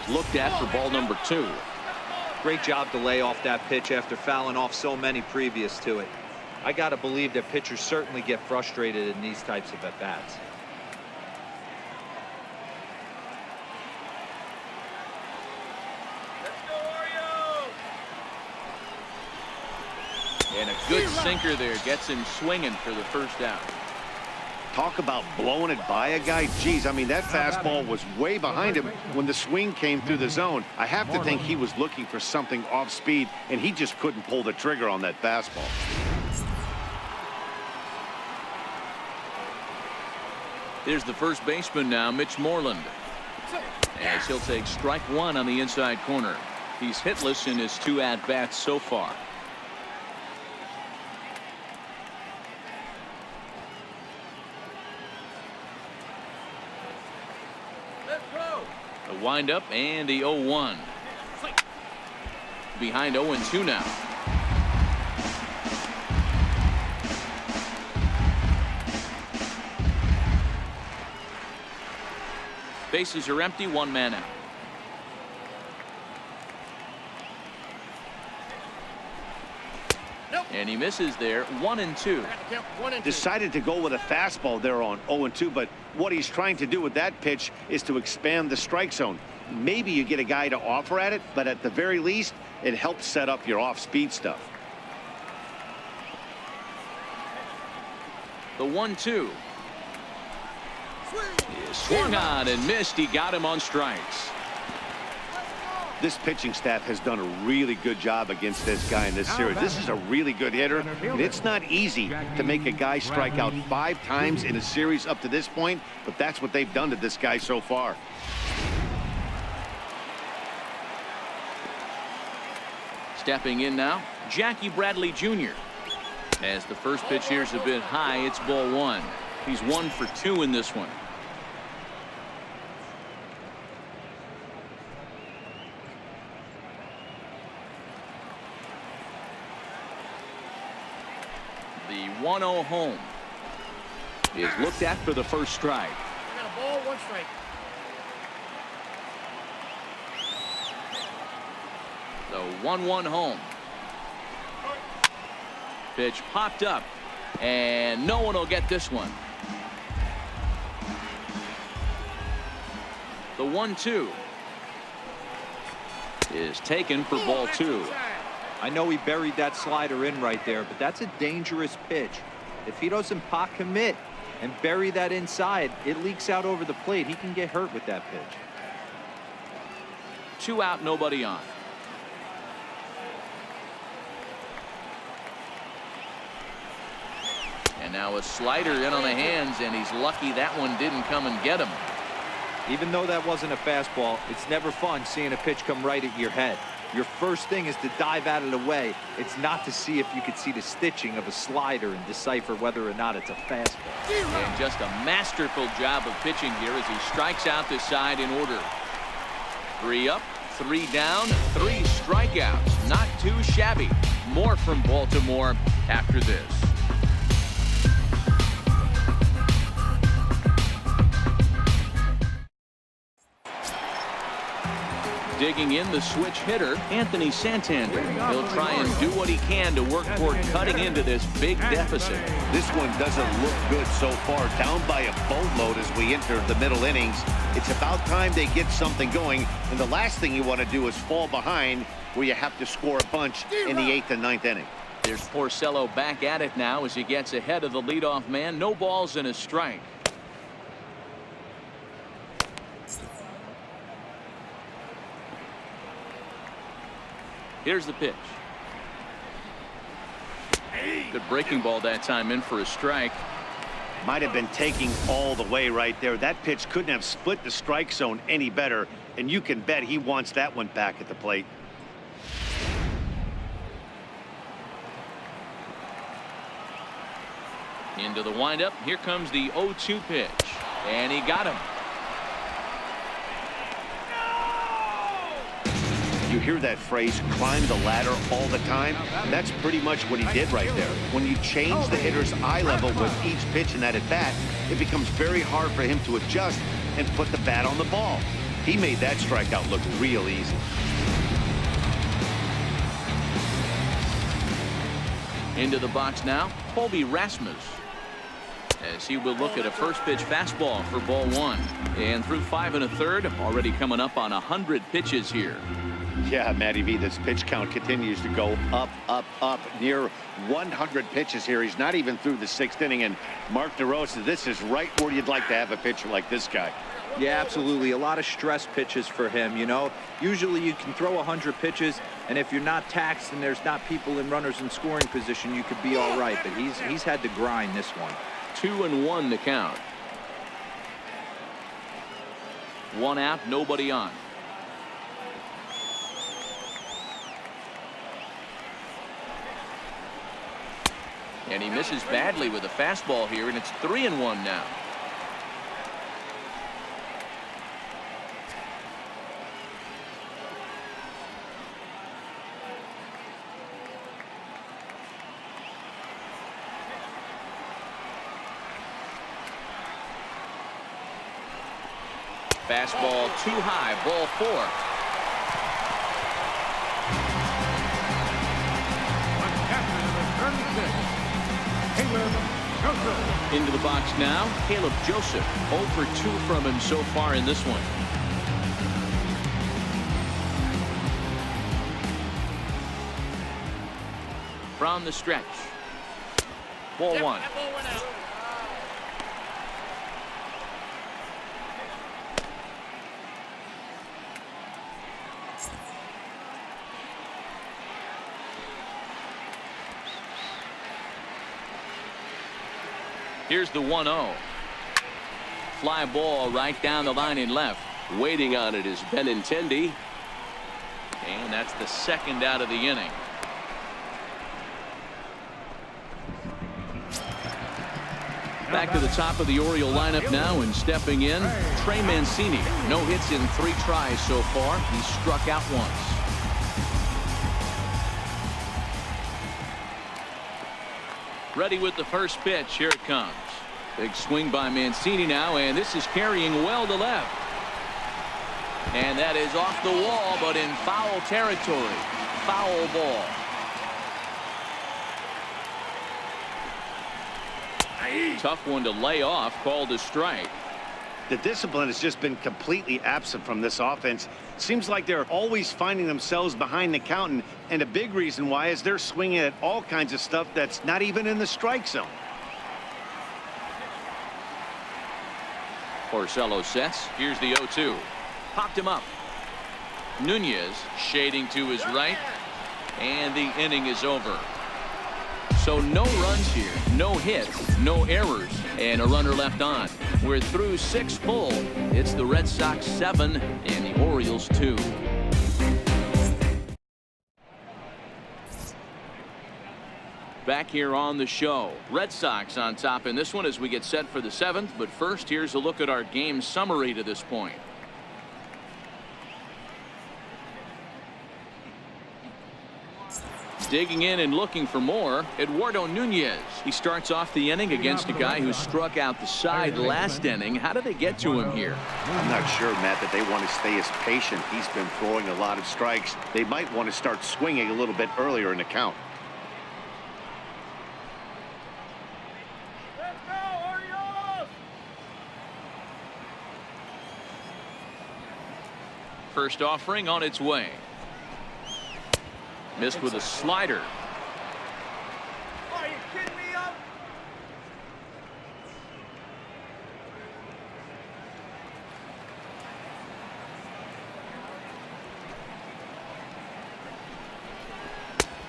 is looked at for ball number 2. Great job to lay off that pitch after fouling off so many previous to it. I got to believe that pitchers certainly get frustrated in these types of at-bats. And a good sinker there gets him swinging for the first out. Talk about blowing it by a guy. Geez, I mean, that fastball was way behind him when the swing came through the zone. I have to think he was looking for something off speed, and he just couldn't pull the trigger on that fastball. Here's the first baseman now, Mitch Moreland. As he'll take strike 1 on the inside corner. He's hitless in his 2 at-bats so far. The windup and the 0-1. Behind 0-2 now. Bases are empty, 1 man out. And he misses there. 1-2. Decided to go with a fastball there on 0-2, but what he's trying to do with that pitch is to expand the strike zone. Maybe you get a guy to offer at it, but at the very least, it helps set up your off-speed stuff. The 1-2. He swung on and missed. He got him on strikes. This pitching staff has done a really good job against this guy in this series. This is a really good hitter, and it's not easy to make a guy strike out 5 times in a series up to this point, but that's what they've done to this guy so far. Stepping in now, Jackie Bradley Jr. As the first pitch here's a bit high, it's ball 1. He's 1 for 2 in this one. 1-0 home is looked at for the first strike. I got a ball, 1 strike. The 1-1 home. Pitch popped up, and no one will get this one. The 1-2 is taken for ball 2. I know he buried that slider in right there, but that's a dangerous pitch. If he doesn't pot commit and bury that inside, it leaks out over the plate. He can get hurt with that pitch. 2 out, nobody on. And now a slider in on the hands, and he's lucky that one didn't come and get him. Even though that wasn't a fastball, it's never fun seeing a pitch come right at your head. Your first thing is to dive out of the way. It's not to see if you could see the stitching of a slider and decipher whether or not it's a fastball. And just a masterful job of pitching here as he strikes out the side in order. 3 up, 3 down, 3 strikeouts. Not too shabby. More from Baltimore after this. Digging in, the switch hitter, Anthony Santander. He'll try and do what he can to work toward cutting into this big deficit. This one doesn't look good so far. Down by a boatload as we enter the middle innings. It's about time they get something going. And the last thing you want to do is fall behind where you have to score a bunch in the 8th and 9th inning. There's Porcello back at it now as he gets ahead of the leadoff man. No balls and a strike. Here's the pitch. Good breaking ball that time, in for a strike. Might have been taking all the way right there. That pitch couldn't have split the strike zone any better, and you can bet he wants that one back at the plate. Into the windup. Here comes the 0-2 pitch, and he got him. You hear that phrase, climb the ladder all the time? That's pretty much what he did right there. When you change the hitter's eye level with each pitch in that at-bat, it becomes very hard for him to adjust and put the bat on the ball. He made that strikeout look real easy. Into the box now, Colby Rasmus, as he will look at a first pitch fastball for ball 1. And through 5 1/3, already coming up on 100 pitches here. Yeah, Matty V, this pitch count continues to go up, up, up. Near 100 pitches here. He's not even through the 6th inning. And Mark DeRosa, this is right where you'd like to have a pitcher like this guy. Yeah, absolutely. A lot of stress pitches for him, you know. Usually you can throw 100 pitches, and if you're not taxed and there's not people in runners in scoring position, you could be all right. But he's had to grind this one. 2-1 the count. 1 out, nobody on. And he misses badly with a fastball here, and it's 3-1 now. Fastball too high, ball 4. Into the box now, Caleb Joseph. 0 for 2 from him so far in this one. From the stretch. Ball 1. Here's the 1-0. Fly ball right down the line in left. Waiting on it is Benintendi. And that's the 2nd out of the inning. Back to the top of the Oriole lineup now, and stepping in, Trey Mancini. No hits in 3 tries so far. He struck out once. Ready with the first pitch. Here it comes. Big swing by Mancini now, and this is carrying well to left. And that is off the wall, but in foul territory. Foul ball. Tough one to lay off, called a strike. The discipline has just been completely absent from this offense. Seems like they're always finding themselves behind the count, and a big reason why is they're swinging at all kinds of stuff that's not even in the strike zone. Porcello sets. Here's the 0-2. Popped him up. Nunez shading to his right, and the inning is over. So no runs here, no hits, no errors, and a runner left on. We're through 6 full. It's the Red Sox 7 and the Orioles 2. Back here on the show. Red Sox on top in this one as we get set for the 7th. But first, here's a look at our game summary to this point. Digging in and looking for more, Eduardo Nunez. He starts off the inning against a guy who struck out the side last inning. How did they get to him here? I'm not sure, Matt, that they want to stay as patient. He's been throwing a lot of strikes. They might want to start swinging a little bit earlier in the count. Let's go, Orioles! First offering on its way. Missed with a slider. Are you kidding me up?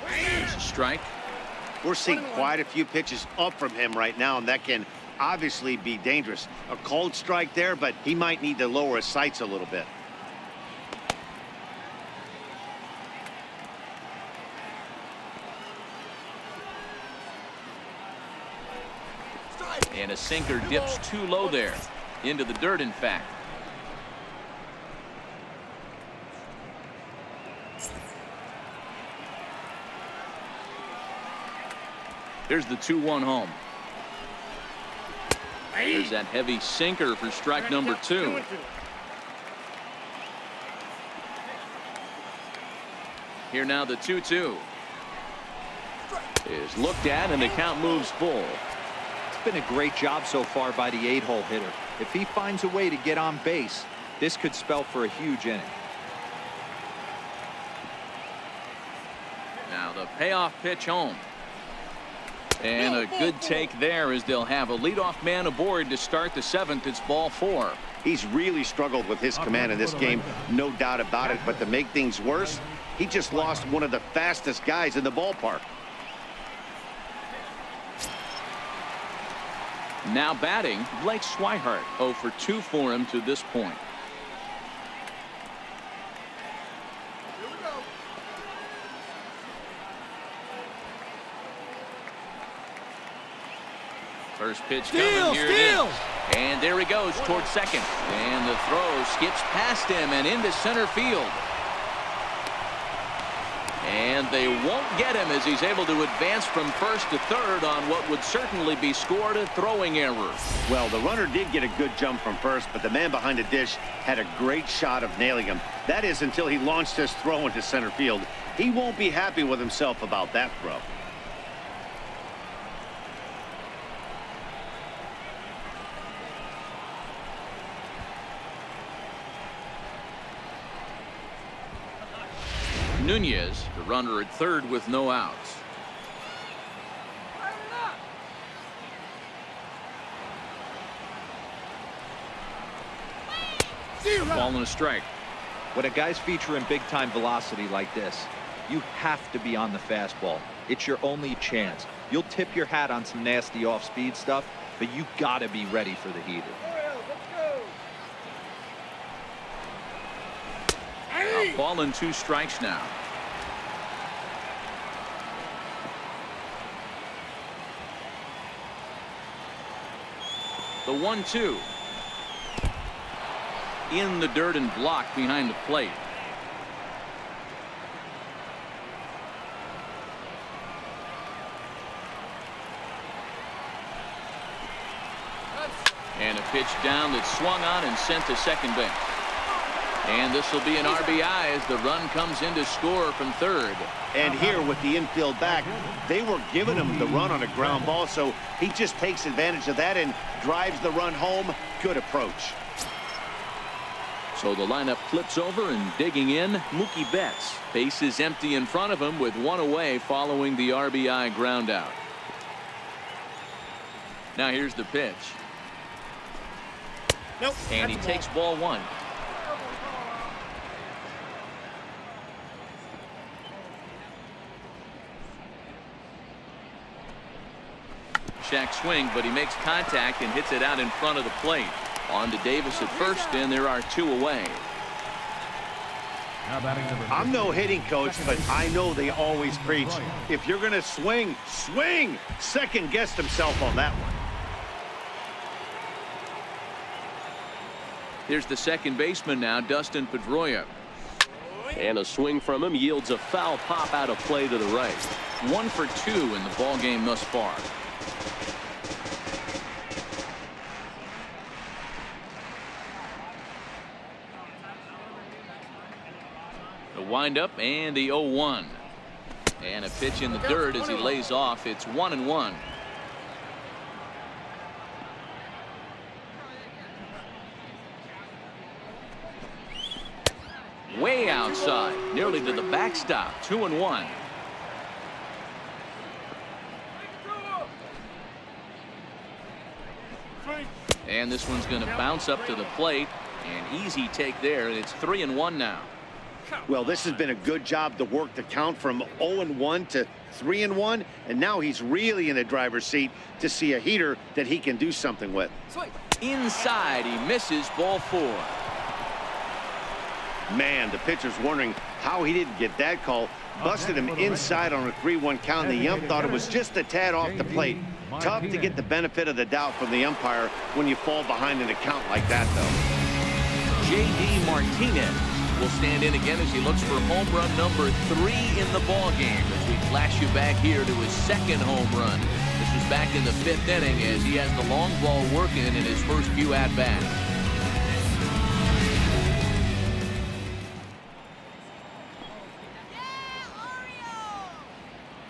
There's a strike. We're seeing quite a few pitches up from him right now, and that can obviously be dangerous. A cold strike there, but he might need to lower his sights a little bit. And a sinker dips too low there. Into the dirt, in fact. There's the 2-1 home. There's that heavy sinker for strike number 2. Here now the 2-2 is looked at, and the count moves full. Been a great job so far by the 8-hole hitter. If he finds a way to get on base, this could spell for a huge inning. Now the payoff pitch home. And a good take there as they'll have a leadoff man aboard to start the 7th. It's ball 4. He's really struggled with his command in this game, no doubt about it. But to make things worse, he just lost one of the fastest guys in the ballpark. Now batting, Blake Swihart. 0 for 2 for him to this point. Here we go. First pitch coming. Here it is. And there he goes towards second. And the throw skips past him and into center field. And they won't get him as he's able to advance from first to third on what would certainly be scored a throwing error. Well, the runner did get a good jump from first, but the man behind the dish had a great shot of nailing him. That is until he launched his throw into center field. He won't be happy with himself about that throw. Nunez, the runner at third with no outs. Ball and a strike. When a guy's featuring big-time velocity like this, you have to be on the fastball. It's your only chance. You'll tip your hat on some nasty off-speed stuff, but you gotta be ready for the heater. A ball and 2 strikes now. The 1-2. In the dirt and blocked behind the plate. Pitch down that's swung on and sent to second base. And this will be an RBI as the run comes in to score from third. And here with the infield back, they were giving him the run on a ground ball, so he just takes advantage of that and drives the run home. Good approach. So the lineup flips over, and digging in, Mookie Betts. Base is empty in front of him with one away following the RBI ground out. Now here's the pitch. Nope. And he takes ball one. Shack swing, but he makes contact and hits it out in front of the plate. On to Davis at first, and there are two away. Now batting number 50. I'm no hitting coach, but I know they always preach, if you're going to swing, swing. Second guessed himself on that one. Here's the second baseman now, Dustin Pedroia. And a swing from him yields a foul pop out of play to the right. 1 for 2 in the ball game thus far. The windup and the 0-1. And a pitch in the dirt as he lays off. It's 1-1. Way outside, nearly to the backstop. 2-1. And this one's going to bounce up to the plate. An easy take there. It's 3-1 now. Well, this has been a good job to work the count from 0-1 to 3-1, and now he's really in the driver's seat to see a heater that he can do something with. Inside, he misses, ball 4. Man, the pitcher's wondering how he didn't get that call. Busted him inside on a 3-1 count, and the ump thought it was just a tad off the plate. Tough to get the benefit of the doubt from the umpire when you fall behind in a count like that, though. J.D. Martinez will stand in again as he looks for home run number 3 in the ball game as we flash you back here to his second home run. This was back in the 5th inning as he has the long ball working in his first few at-bats.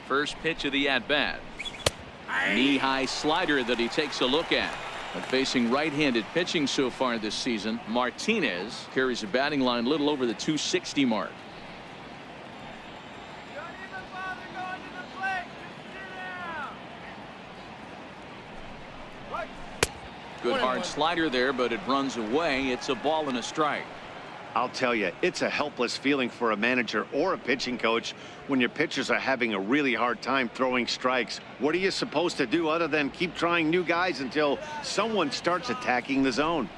First pitch of the at-bat. Knee-high slider that he takes a look at. But facing right-handed pitching so far this season, Martinez carries a batting line a little over the 260 mark. Don't even bother going to the plate. Just sit down. Good hard slider there, but it runs away. It's a ball and a strike. I'll tell you, it's a helpless feeling for a manager or a pitching coach when your pitchers are having a really hard time throwing strikes. What are you supposed to do other than keep trying new guys until someone starts attacking the zone?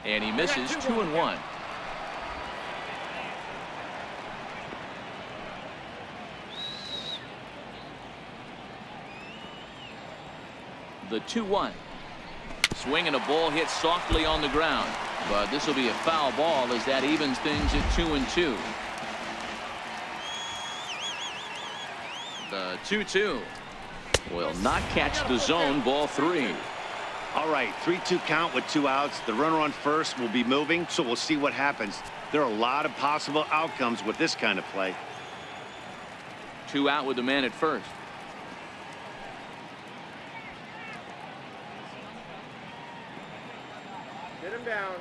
And he misses. 2-1. The 2-1. Swing and a ball hit softly on the ground. But this will be a foul ball as that evens things at 2-2. The 2-2 will not catch the zone. Ball 3. All right, 3-2 count with 2 outs. The runner on first will be moving, so we'll see what happens. There are a lot of possible outcomes with this kind of play. 2 out with the man at first. Get him down.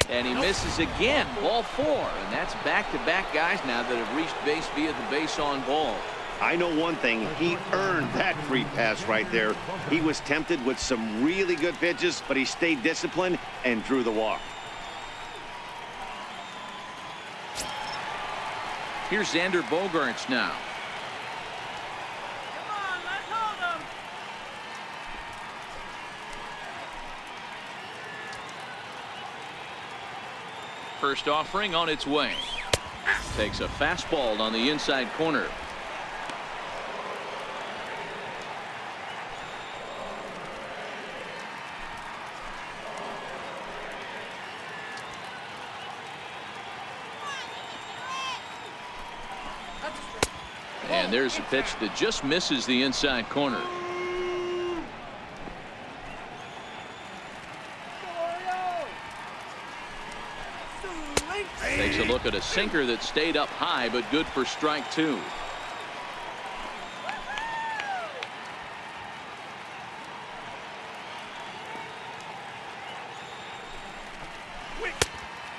And he misses again. Ball 4. And that's back-to-back guys now that have reached base via the base on ball. I know one thing. He earned that free pass right there. He was tempted with some really good pitches, but he stayed disciplined and drew the walk. Here's Xander Bogaerts now. Come on, let's hold him. First offering on its way. Takes a fastball on the inside corner. And there's a pitch that just misses the inside corner. Takes a look at a sinker that stayed up high, but good for strike two.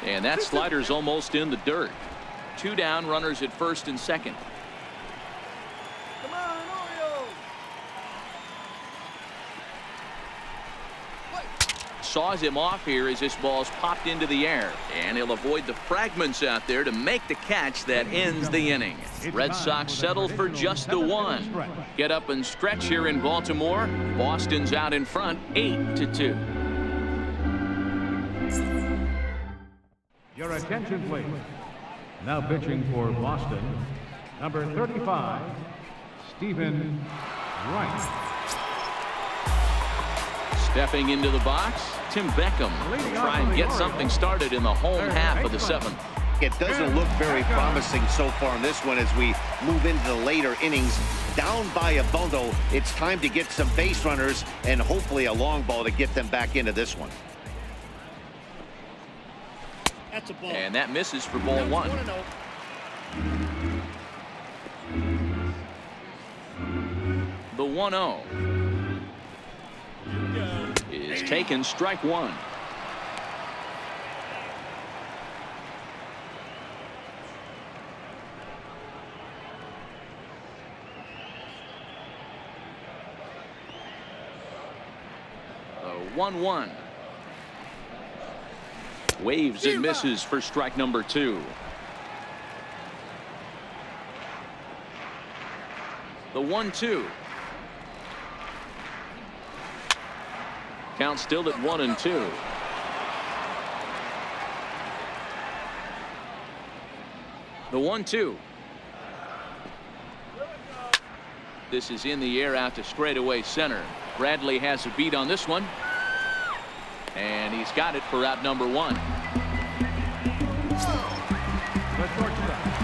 And that slider's almost in the dirt. 2 down, runners at first and second. Come on, Orioles. Saws him off here as this ball's popped into the air, and he'll avoid the fragments out there to make the catch that ends the inning. Red Sox settle for just the one. Get up and stretch here in Baltimore. Boston's out in front 8-2. Your attention, please. Now pitching for Boston, number 35, Stephen Wright. Stepping into the box, Tim Beckham will try and get something started in the home half of the 7th. It doesn't look very promising so far in this one as we move into the later innings. Down by a bundle, it's time to get some base runners and hopefully a long ball to get them back into this one. That's a ball. And that misses for ball 1. The 1-0 is taken, strike 1. The 1-1. Waves and misses for strike number 2. The 1-2. Count still at 1-2. The 1-2. This is in the air out to straightaway center. Bradley has a beat on this one. And he's got it for out number 1.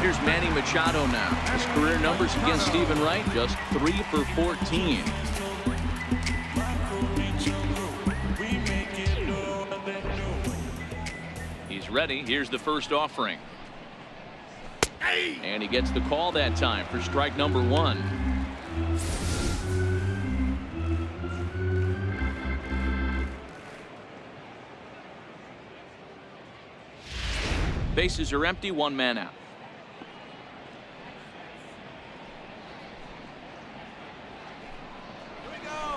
Here's Manny Machado now. His career numbers against Stephen Wright, just 3 for 14. He's ready. Here's the first offering. And he gets the call that time for strike number 1. Bases are empty, 1 man out. Here we go.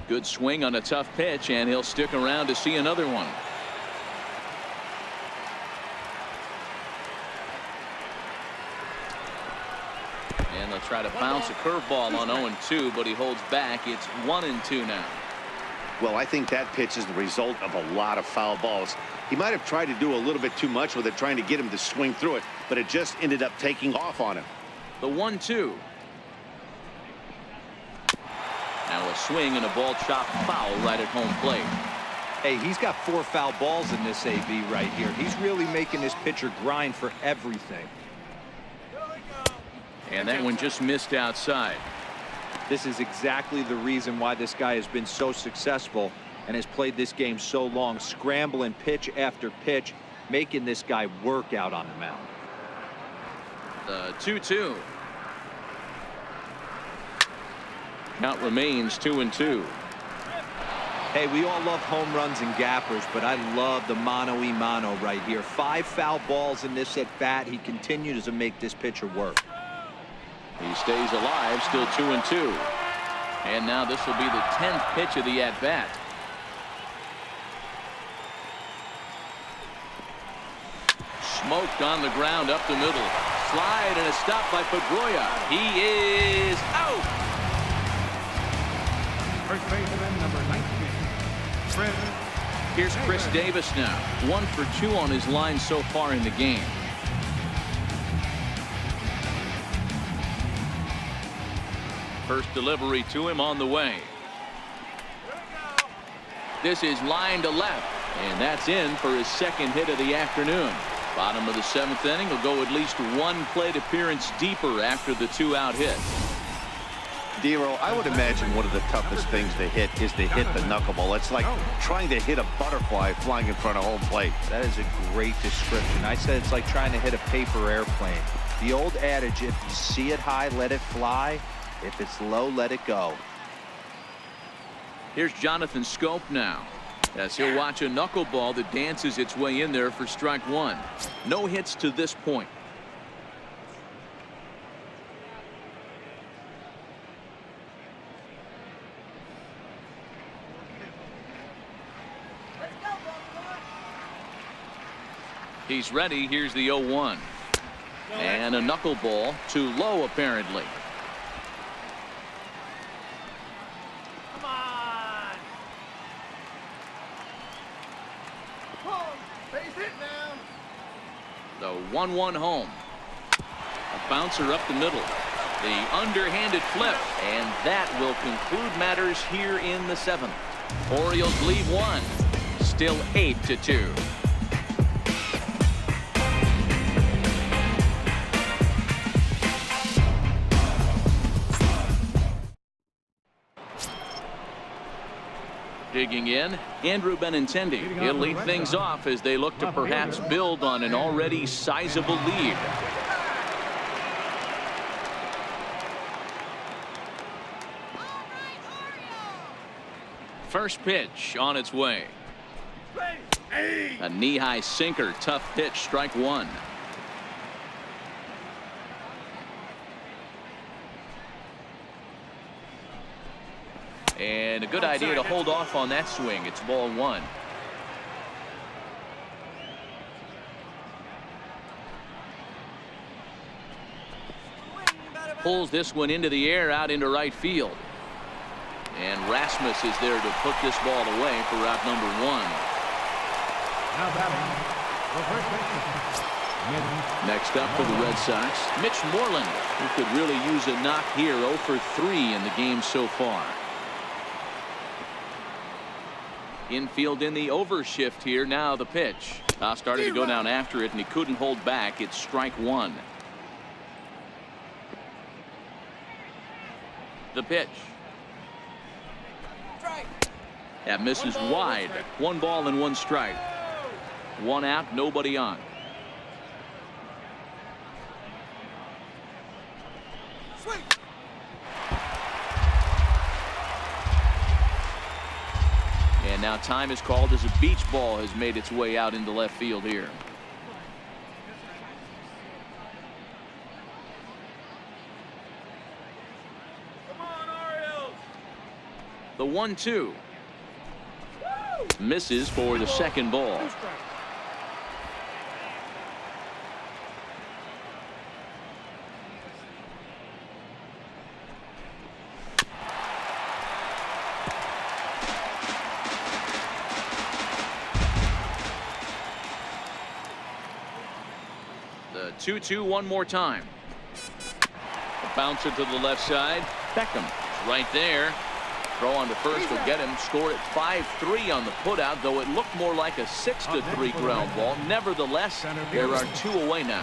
Good swing on a tough pitch, and he'll stick around to see another one. And they'll try to bounce a curveball on 0-2, but he holds back. It's 1-2 now. Well, I think that pitch is the result of a lot of foul balls. He might have tried to do a little bit too much with it, trying to get him to swing through it, but it just ended up taking off on him. The 1-2. Now a swing and a ball chopped foul right at home plate. Hey, he's got 4 foul balls in this AB right here. He's really making his pitcher grind for everything. And that one just missed outside. This is exactly the reason why this guy has been so successful and has played this game so long, scrambling pitch after pitch, making this guy work out on the mound. The 2-2. Count remains 2-2. Hey, we all love home runs and gappers, but I love the mano-y-mano right here. 5 foul balls in this at bat. He continues to make this pitcher work. He stays alive, still 2-2. And now this will be the 10th pitch of the at bat. Smoked on the ground up the middle. Slide and a stop by Pedroia. He is out. First baseman, number 19, Chris. Here's Chris Davis now. 1 for 2 on his line so far in the game. First delivery to him on the way. This is line to left, and that's in for his second hit of the afternoon. Bottom of the 7th inning will go at least one plate appearance deeper after the 2-out hit. Dero, I would imagine one of the toughest things to hit is to hit the knuckleball. It's like trying to hit a butterfly flying in front of home plate. That is a great description. I said it's like trying to hit a paper airplane. The old adage, if you see it high, let it fly. If it's low, let it go. Here's Jonathan Scope now, as he'll watch a knuckleball that dances its way in there for strike one. No hits to this point. He's ready. Here's the 0-1. And a knuckleball too low, apparently. Come on. Base hit now. The 1-1 home. A bouncer up the middle. The underhanded flip. And that will conclude matters here in the 7th. Orioles lead one. Still 8-2. Digging in, Andrew Benintendi. He'll lead things off as they look to perhaps build on an already sizable lead. First pitch on its way. A knee-high sinker, tough pitch, strike one. And a good idea to hold off on that swing. It's ball one. Pulls this one into the air out into right field. And Rasmus is there to put this ball away for out number one. Now batting, the first baseman. Next up for the Red Sox, Mitch Moreland, who could really use a knock here. 0 for 3 in the game so far. Infield in the overshift here. Now the pitch. Started to go down after it, and he couldn't hold back. It's strike one. The pitch. That misses wide. 1 ball and 1 strike. 1 out, nobody on. And now time is called as a beach ball has made its way out into left field here. Come on, Orioles. The 1-2 misses for the second ball. The 2-2 one more time. A bouncer to the left side. Beckham is right there. Throw on to first will get him. Scored at 5-3 on the putout, though it looked more like a 6-3 ground ball. Nevertheless, there are 2 away now.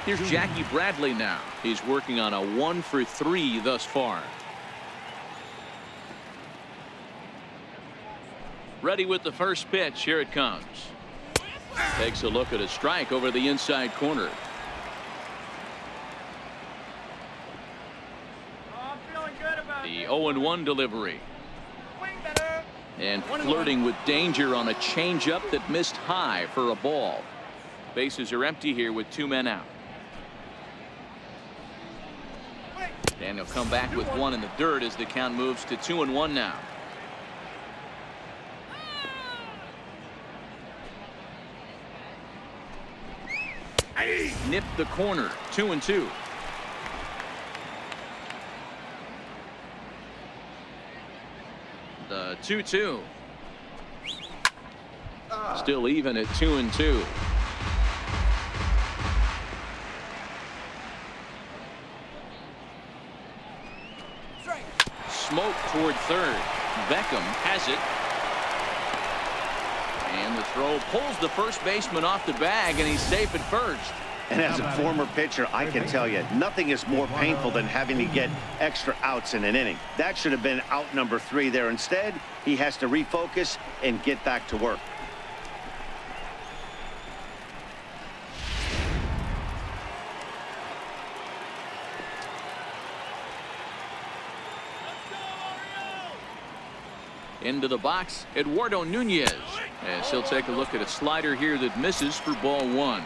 Here's Jackie Bradley now. He's working on a 1 for 3 thus far. Ready with the first pitch. Here it comes. Takes a look at a strike over the inside corner. The 0-1 delivery. And flirting with danger on a changeup that missed high for a ball. Bases are empty here with 2 men out. And he'll come back with 1 in the dirt as the count moves to 2-1 now. Nipped the corner. 2-2. The 2-2. Still even at 2-2. smoke toward third. Beckham has it. And the throw pulls the first baseman off the bag, and he's safe at first. And as a former pitcher, I can tell you, nothing is more painful than having to get extra outs in an inning. That should have been out number 3 there. Instead, he has to refocus and get back to work. Into the box, Eduardo Nunez. As he'll take a look at a slider here that misses for ball 1.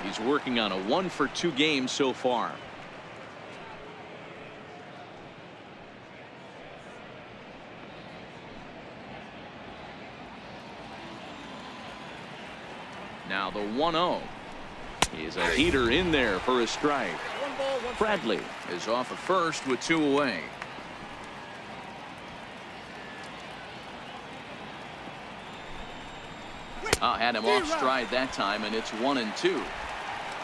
He's working on a 1-for-2 game so far. Now the 1-0 is a heater in there for a strike. Bradley is off at first with 2 away. Had him off stride that time, and it's 1-2.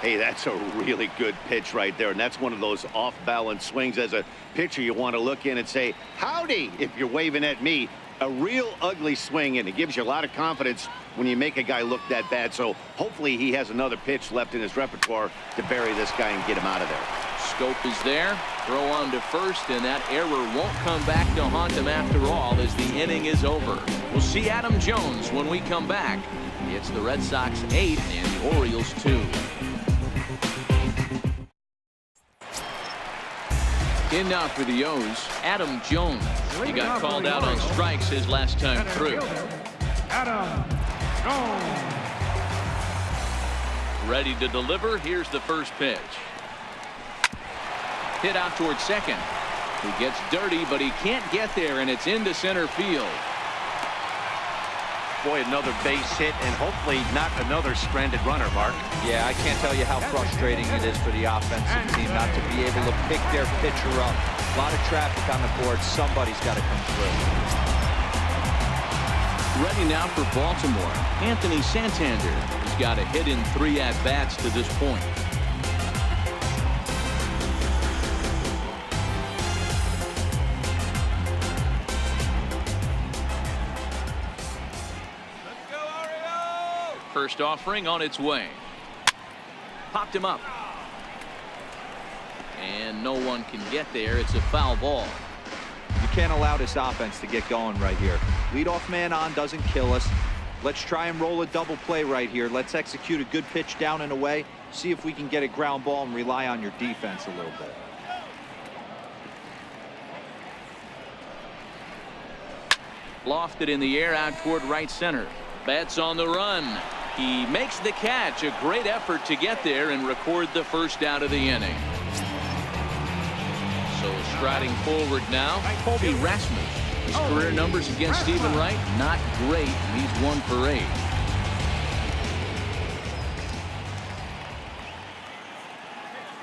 Hey, that's a really good pitch right there, and that's one of those off-balance swings. As a pitcher, you want to look in and say, howdy, if you're waving at me. A real ugly swing, and it gives you a lot of confidence when you make a guy look that bad. So hopefully he has another pitch left in his repertoire to bury this guy and get him out of there. Scope is there. Throw on to first, and that error won't come back to haunt him after all as the inning is over. We'll see Adam Jones when we come back. It's the Red Sox 8 and the Orioles 2. In now for the O's, Adam Jones. He got called out on strikes his last time through. Adam Jones. Ready to deliver. Here's the first pitch. Hit out towards second. He gets dirty, but he can't get there, and it's into center field. Boy, another base hit, and hopefully not another stranded runner, Mark. Yeah, I can't tell you how frustrating it is for the offensive team not to be able to pick their pitcher up. A lot of traffic on the board. Somebody's got to come through. Ready now for Baltimore. Anthony Santander has got a hit in 3 at-bats to this point. First offering on its way. Popped him up. And no one can get there. It's a foul ball. You can't allow this offense to get going right here. Leadoff man on doesn't kill us. Let's try and roll a double play right here. Let's execute a good pitch down and away. See if we can get a ground ball and rely on your defense a little bit. Lofted in the air out toward right center. Bats on the run. He makes the catch. A great effort to get there and record the first out of the inning. So striding forward now, Colby Rasmus. His career numbers against Stephen Wright, not great. He's 1 for 8.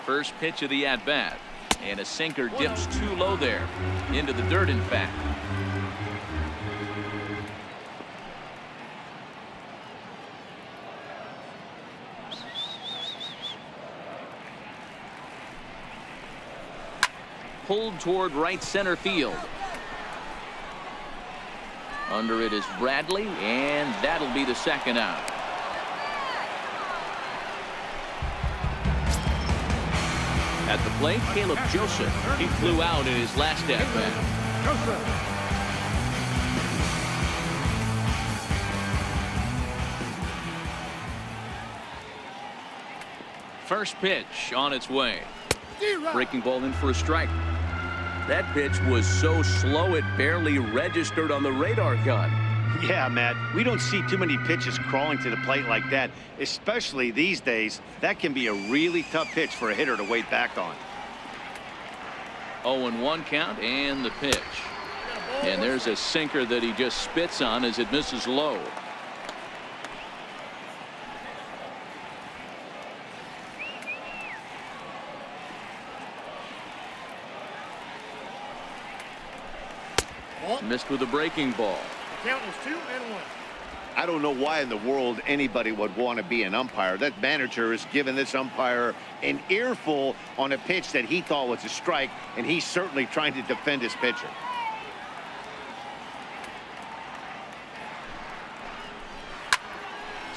First pitch of the at-bat. And a sinker dips too low there. Into the dirt, in fact. Pulled toward right center field. Under it is Bradley, and that'll be the second out. At the plate, Caleb Joseph. He flew out in his last at-bat. First pitch on its way. Breaking ball in for a strike. That pitch was so slow it barely registered on the radar gun. Yeah, Matt, we don't see too many pitches crawling to the plate like that, especially these days. That can be a really tough pitch for a hitter to wait back on. 0-1 count and the pitch. And there's a sinker that he just spits on as it misses low. Missed with a breaking ball. Count is 2-1. I don't know why in the world anybody would want to be an umpire. That manager has given this umpire an earful on a pitch that he thought was a strike, and he's certainly trying to defend his pitcher.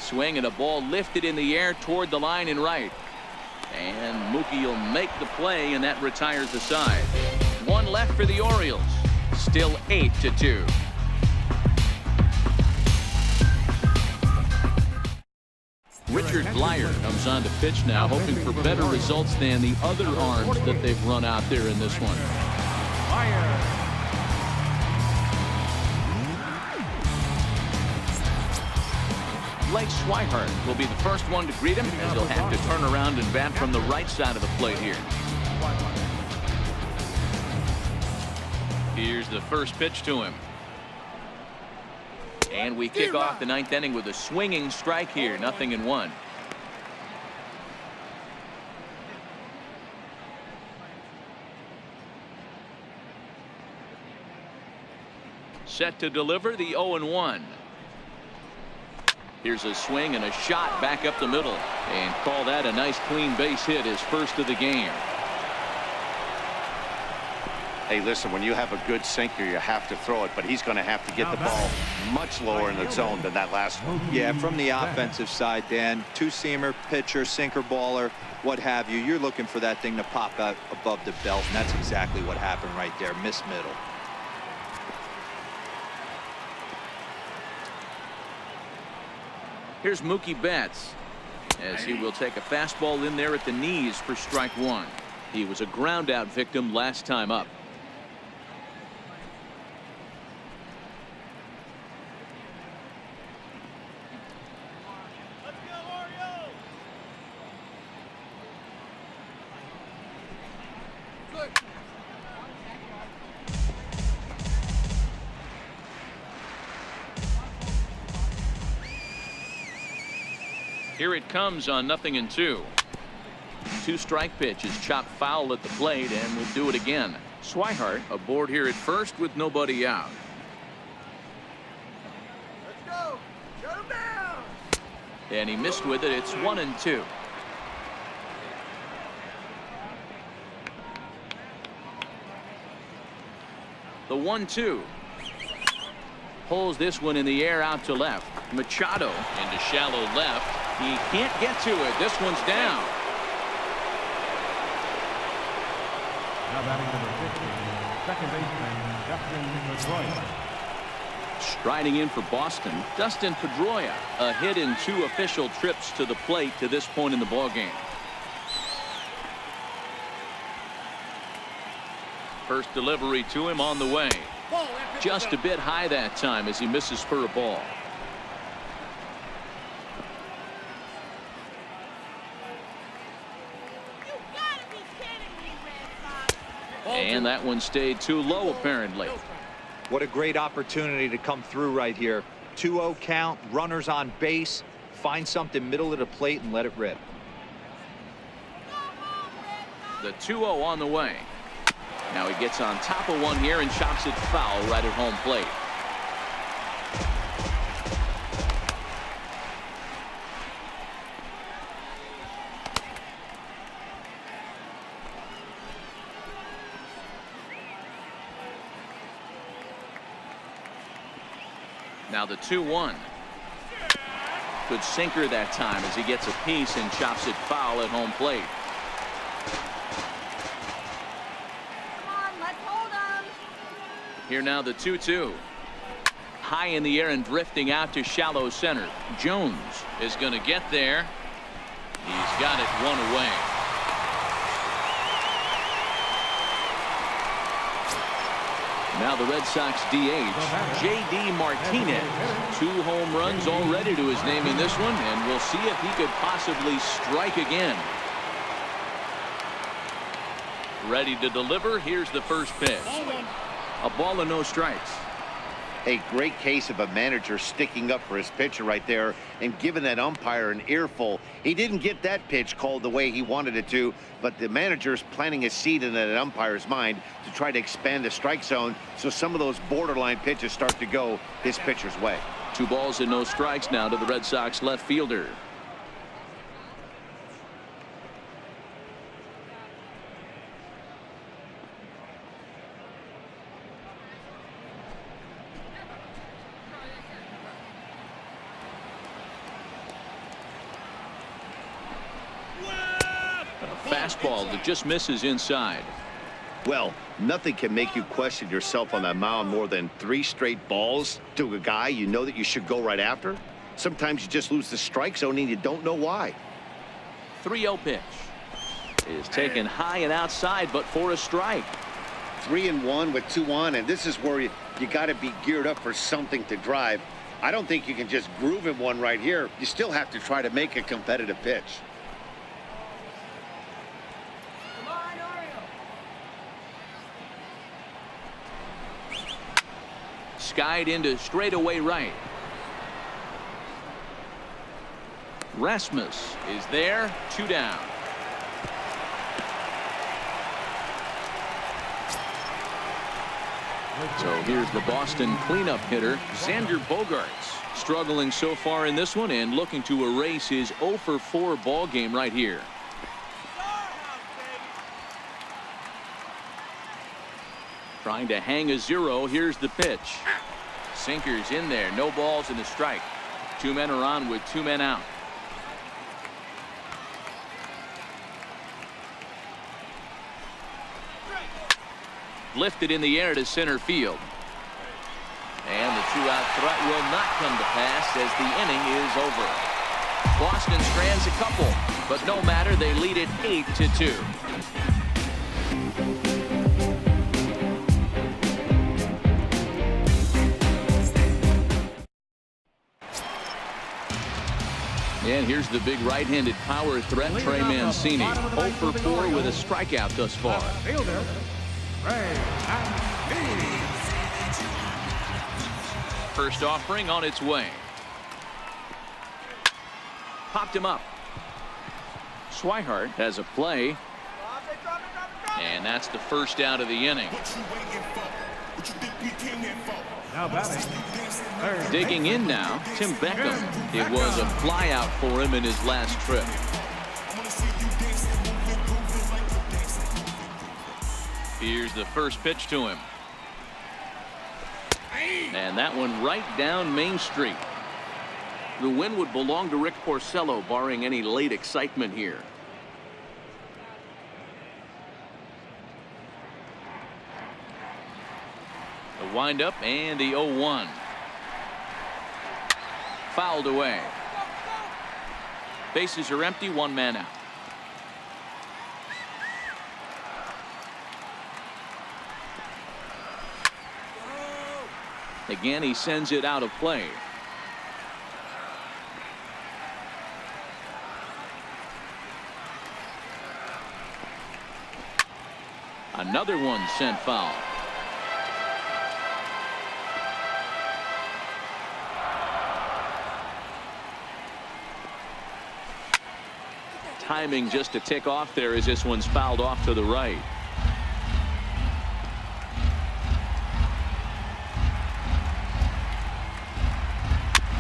Swing and a ball lifted in the air toward the line and right. And Mookie will make the play, and that retires the side. One left for the Orioles. Still 8-2. Richard Blyer comes on to pitch now, hoping for better results than the other arms that they've run out there in this one. Blake Swihart will be the first one to greet him, as he'll have to turn around and bat from the right side of the plate here. Here's the first pitch to him. And we kick off the ninth inning with a swinging strike here. 0-1. Set to deliver the 0-1. Here's a swing and a shot back up the middle. And call that a nice clean base hit, his first of the game. Hey, listen, when you have a good sinker, you have to throw it, but he's going to have to get the ball much lower in the zone than that last one. Yeah, from the offensive side, Dan, two-seamer, pitcher, sinker baller, what have you. You're looking for that thing to pop out above the belt, and that's exactly what happened right there. Miss middle. Here's Mookie Betts, as he will take a fastball in there at the knees for strike one. He was a ground out victim last time up. Let's go, Orioles! Good. Here it comes on 0-2. Two-strike pitch is chopped foul at the plate, and will do it again. Swihart aboard here at first with nobody out. Let's go. Shut him down. And he missed with it. It's 1-2. The 1-2. Pulls this one in the air out to left. Machado into shallow left. He can't get to it. This one's down. Now batting number 50, second baseman Dustin Pedroia. Striding in for Boston, Dustin Pedroia, a hit in 2 official trips to the plate to this point in the ballgame. First delivery to him on the way. Just a bit high that time as he misses for a ball. And that one stayed too low, apparently. What a great opportunity to come through right here. 2-0 count, runners on base. Find something middle of the plate and let it rip. The 2-0 on the way. Now he gets on top of one here and chops it foul right at home plate. Now the 2-1. Good sinker that time as he gets a piece and chops it foul at home plate. Come on, let's hold him. Here now the 2-2. High in the air and drifting out to shallow center. Jones is going to get there. He's got it one away. Now the Red Sox DH, J.D. Martinez. 2 home runs already to his name in this one, and we'll see if he could possibly strike again. Ready to deliver. Here's the first pitch. A ball and no strikes. A great case of a manager sticking up for his pitcher right there and giving that umpire an earful. He didn't get that pitch called the way he wanted it to, but the manager's planting a seed in that umpire's mind to try to expand the strike zone so some of those borderline pitches start to go his pitcher's way. 2 balls and no strikes now to the Red Sox left fielder. fastball that just misses inside. Well, nothing can make you question yourself on that mound more than 3 straight balls to a guy you know that you should go right after. Sometimes you just lose the strike zone and you don't know why. 3-0 pitch is taken high and outside, but for a strike. 3-1 with 2 on, and this is where you got to be geared up for something to drive. I don't think you can just groove in one right here. You still have to try to make a competitive pitch. Come on, Oriole. Skied into straightaway right. Rasmus is there, 2 down. So here's the Boston cleanup hitter, Xander Bogaerts, struggling so far in this one and looking to erase his 0 for 4 ball game right here. Trying to hang a 0. Here's the pitch. Sinkers in there, no balls and a strike. 2 men are on with 2 men out. Lifted in the air to center field. And the 2-out threat will not come to pass as the inning is over. Boston strands a couple, but no matter, they lead it 8-2. And here's the big right-handed power threat, Trey Mancini. 0 for 4 with a strikeout thus far. Fielder, Trey Mancini. First offering on its way. Popped him up. Swihart has a play. Drop it, drop it, drop it, drop it. And that's the first out of the inning. Now batting, third Digging in now, Tim Beckham. It was a flyout for him in his last trip. Here's the first pitch to him. And that one right down Main Street. The win would belong to Rick Porcello, barring any late excitement here. The windup and the 0-1. Fouled away. Bases are empty, 1 man out. Again, he sends it out of play. Another one sent foul. Timing just to tick off there as this one's fouled off to the right.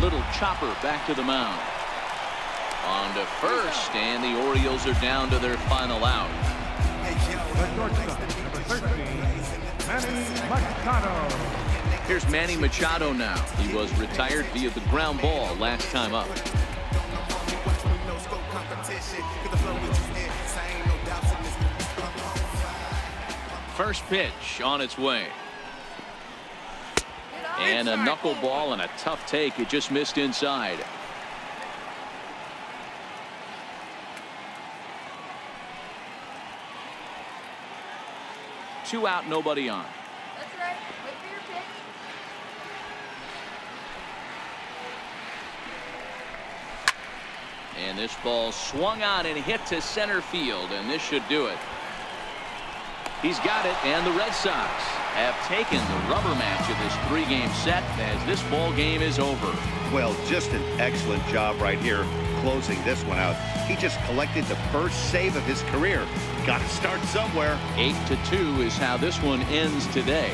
Little chopper back to the mound. On to first, and the Orioles are down to their final out. the shortstop, number 13, Manny Machado. Here's Manny Machado now. He was retired via the ground ball last time up. First pitch on its way. And a knuckleball and a tough take. It just missed inside. Two out, nobody on. That's right. Wait for your pitch. And this ball swung on and hit to center field, and this should do it. He's got it, and the Red Sox have taken the rubber match of this three-game set as this ball game is over. Well, just an excellent job right here closing this one out. He just collected the first save of his career. Got to start somewhere. 8-2 is how this one ends today.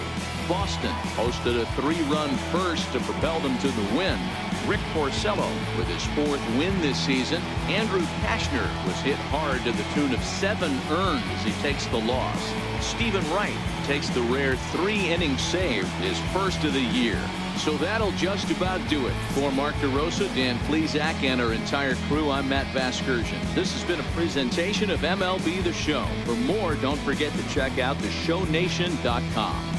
Boston posted a 3-run first to propel them to the win. Rick Porcello with his 4th win this season. Andrew Kashner was hit hard to the tune of 7 earned as he takes the loss. Stephen Wright takes the rare 3-inning save, his first of the year. So that'll just about do it. For Mark DeRosa, Dan Plesac, and our entire crew, I'm Matt Vasgersian. This has been a presentation of MLB The Show. For more, don't forget to check out theshownation.com.